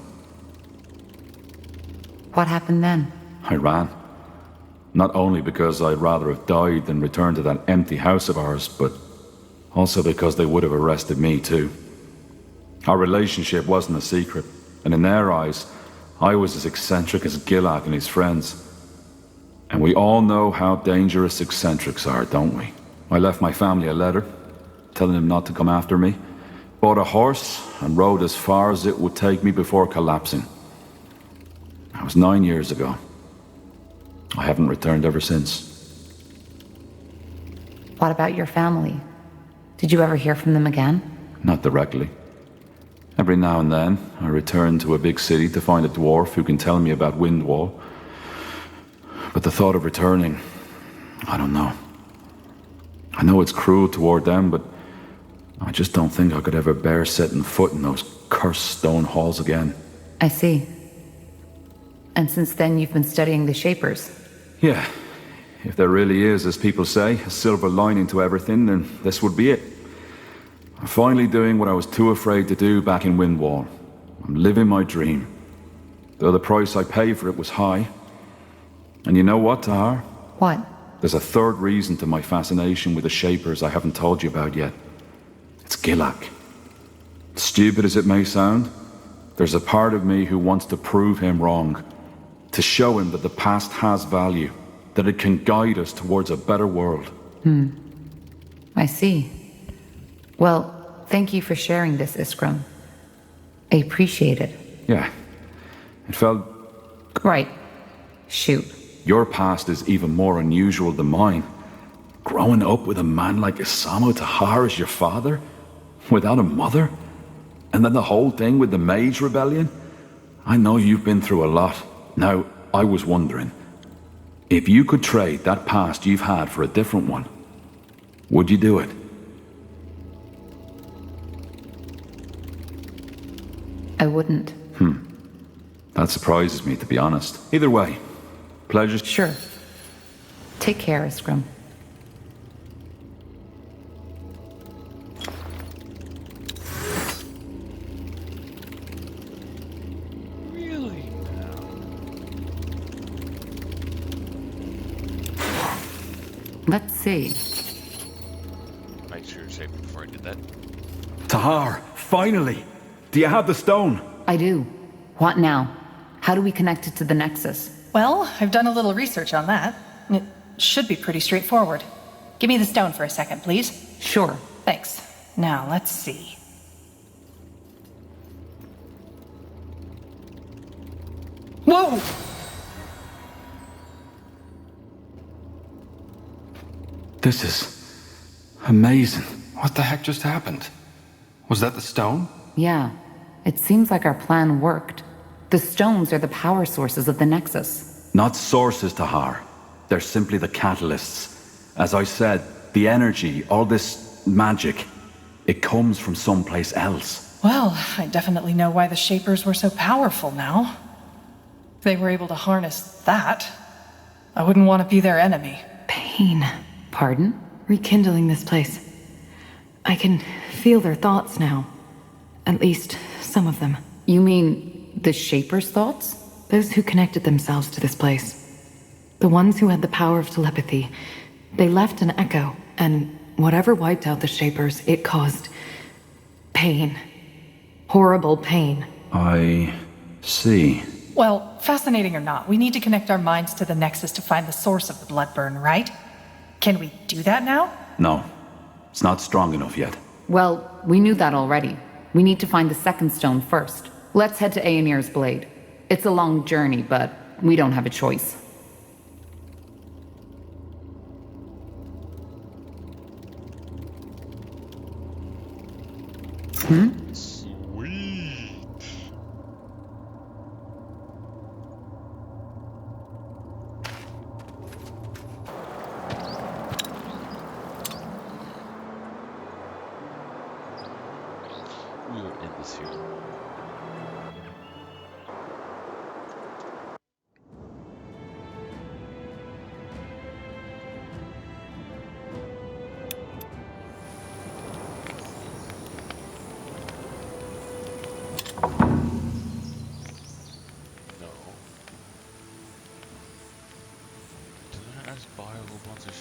What happened then? I ran. Not only because I'd rather have died than return to that empty house of ours, but also because they would have arrested me too. Our relationship wasn't a secret, and in their eyes, I was as eccentric as Gilak and his friends. And we all know how dangerous eccentrics are, don't we? I left my family a letter, telling them not to come after me, bought a horse, and rode as far as it would take me before collapsing. That was 9 years ago. I haven't returned ever since. What about your family? Did you ever hear from them again? Not directly. Every now and then, I return to a big city to find a dwarf who can tell me about Windwall. But the thought of returning, I don't know. I know it's cruel toward them, but I just don't think I could ever bear setting foot in those cursed stone halls again. I see. And since then you've been studying the Shapers? Yeah. If there really is, as people say, a silver lining to everything, then this would be it. I'm finally doing what I was too afraid to do back in Windwall. I'm living my dream. Though the price I paid for it was high. And you know what, Tahar? What? There's a third reason to my fascination with the Shapers I haven't told you about yet. It's Gilak. Stupid as it may sound, there's a part of me who wants to prove him wrong. To show him that the past has value, that it can guide us towards a better world. I see. Well, thank you for sharing this, Iskram. I appreciate it. Yeah. It felt... Right. Shoot. Your past is even more unusual than mine. Growing up with a man like Isamu Tahar as your father? Without a mother? And then the whole thing with the Mage Rebellion? I know you've been through a lot. Now, I was wondering, if you could trade that past you've had for a different one, would you do it? I wouldn't. That surprises me, to be honest. Either way, pleasure. Sure. Take care, Iskram. Really? Let's see. Make sure you're safe before I did that. Tahar, finally! Do you have the stone? I do. What now? How do we connect it to the Nexus? Well, I've done a little research on that. It should be pretty straightforward. Give me the stone for a second, please. Sure. Thanks. Now, let's see. Whoa! This is... amazing. What the heck just happened? Was that the stone? Yeah. It seems like our plan worked. The stones are the power sources of the Nexus. Not sources, Tahar. They're simply the catalysts. As I said, the energy, all this magic, it comes from someplace else. Well, I definitely know why the Shapers were so powerful now. If they were able to harness that, I wouldn't want to be their enemy. Pain. Pardon? Rekindling this place. I can feel their thoughts now. At least, some of them. You mean the Shapers' thoughts? Those who connected themselves to this place. The ones who had the power of telepathy. They left an echo, and whatever wiped out the Shapers, it caused... pain. Horrible pain. I see. Well, fascinating or not, we need to connect our minds to the Nexus to find the source of the blood burn, right? Can we do that now? No. It's not strong enough yet. Well, we knew that already. We need to find the second stone first. Let's head to Aenir's Blade. It's a long journey, but we don't have a choice. Sweet. We will end this here. No. Didn't I just buy a whole bunch of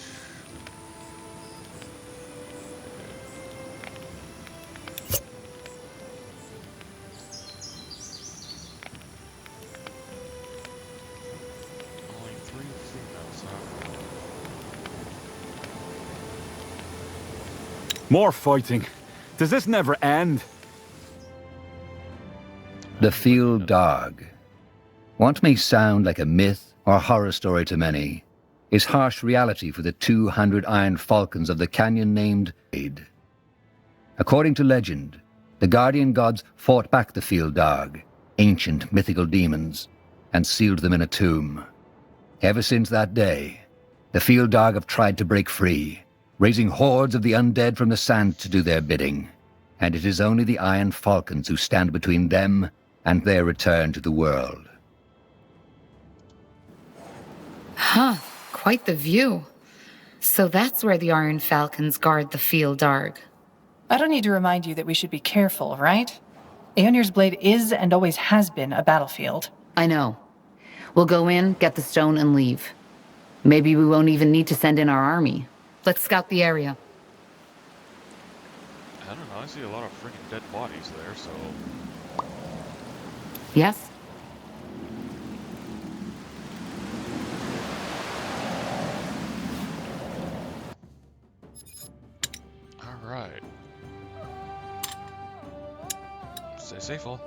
only 3 females, huh? More fighting. Does this never end? The Field Dog. What may sound like a myth or horror story to many is harsh reality for the 200 Iron Falcons of the canyon named Aid. According to legend, the guardian gods fought back the Field Dog, ancient mythical demons, and sealed them in a tomb. Ever since that day, the Field Dog have tried to break free, raising hordes of the undead from the sand to do their bidding, and it is only the Iron Falcons who stand between them and their return to the world. Huh, quite the view. So that's where the Iron Falcons guard the Field Darg. I don't need to remind you that we should be careful, right? Aeonir's blade is and always has been a battlefield. I know. We'll go in, get the stone, and leave. Maybe we won't even need to send in our army. Let's scout the area. I don't know, I see a lot of freaking dead bodies there, so... Yes? Alright. Stay safe, all.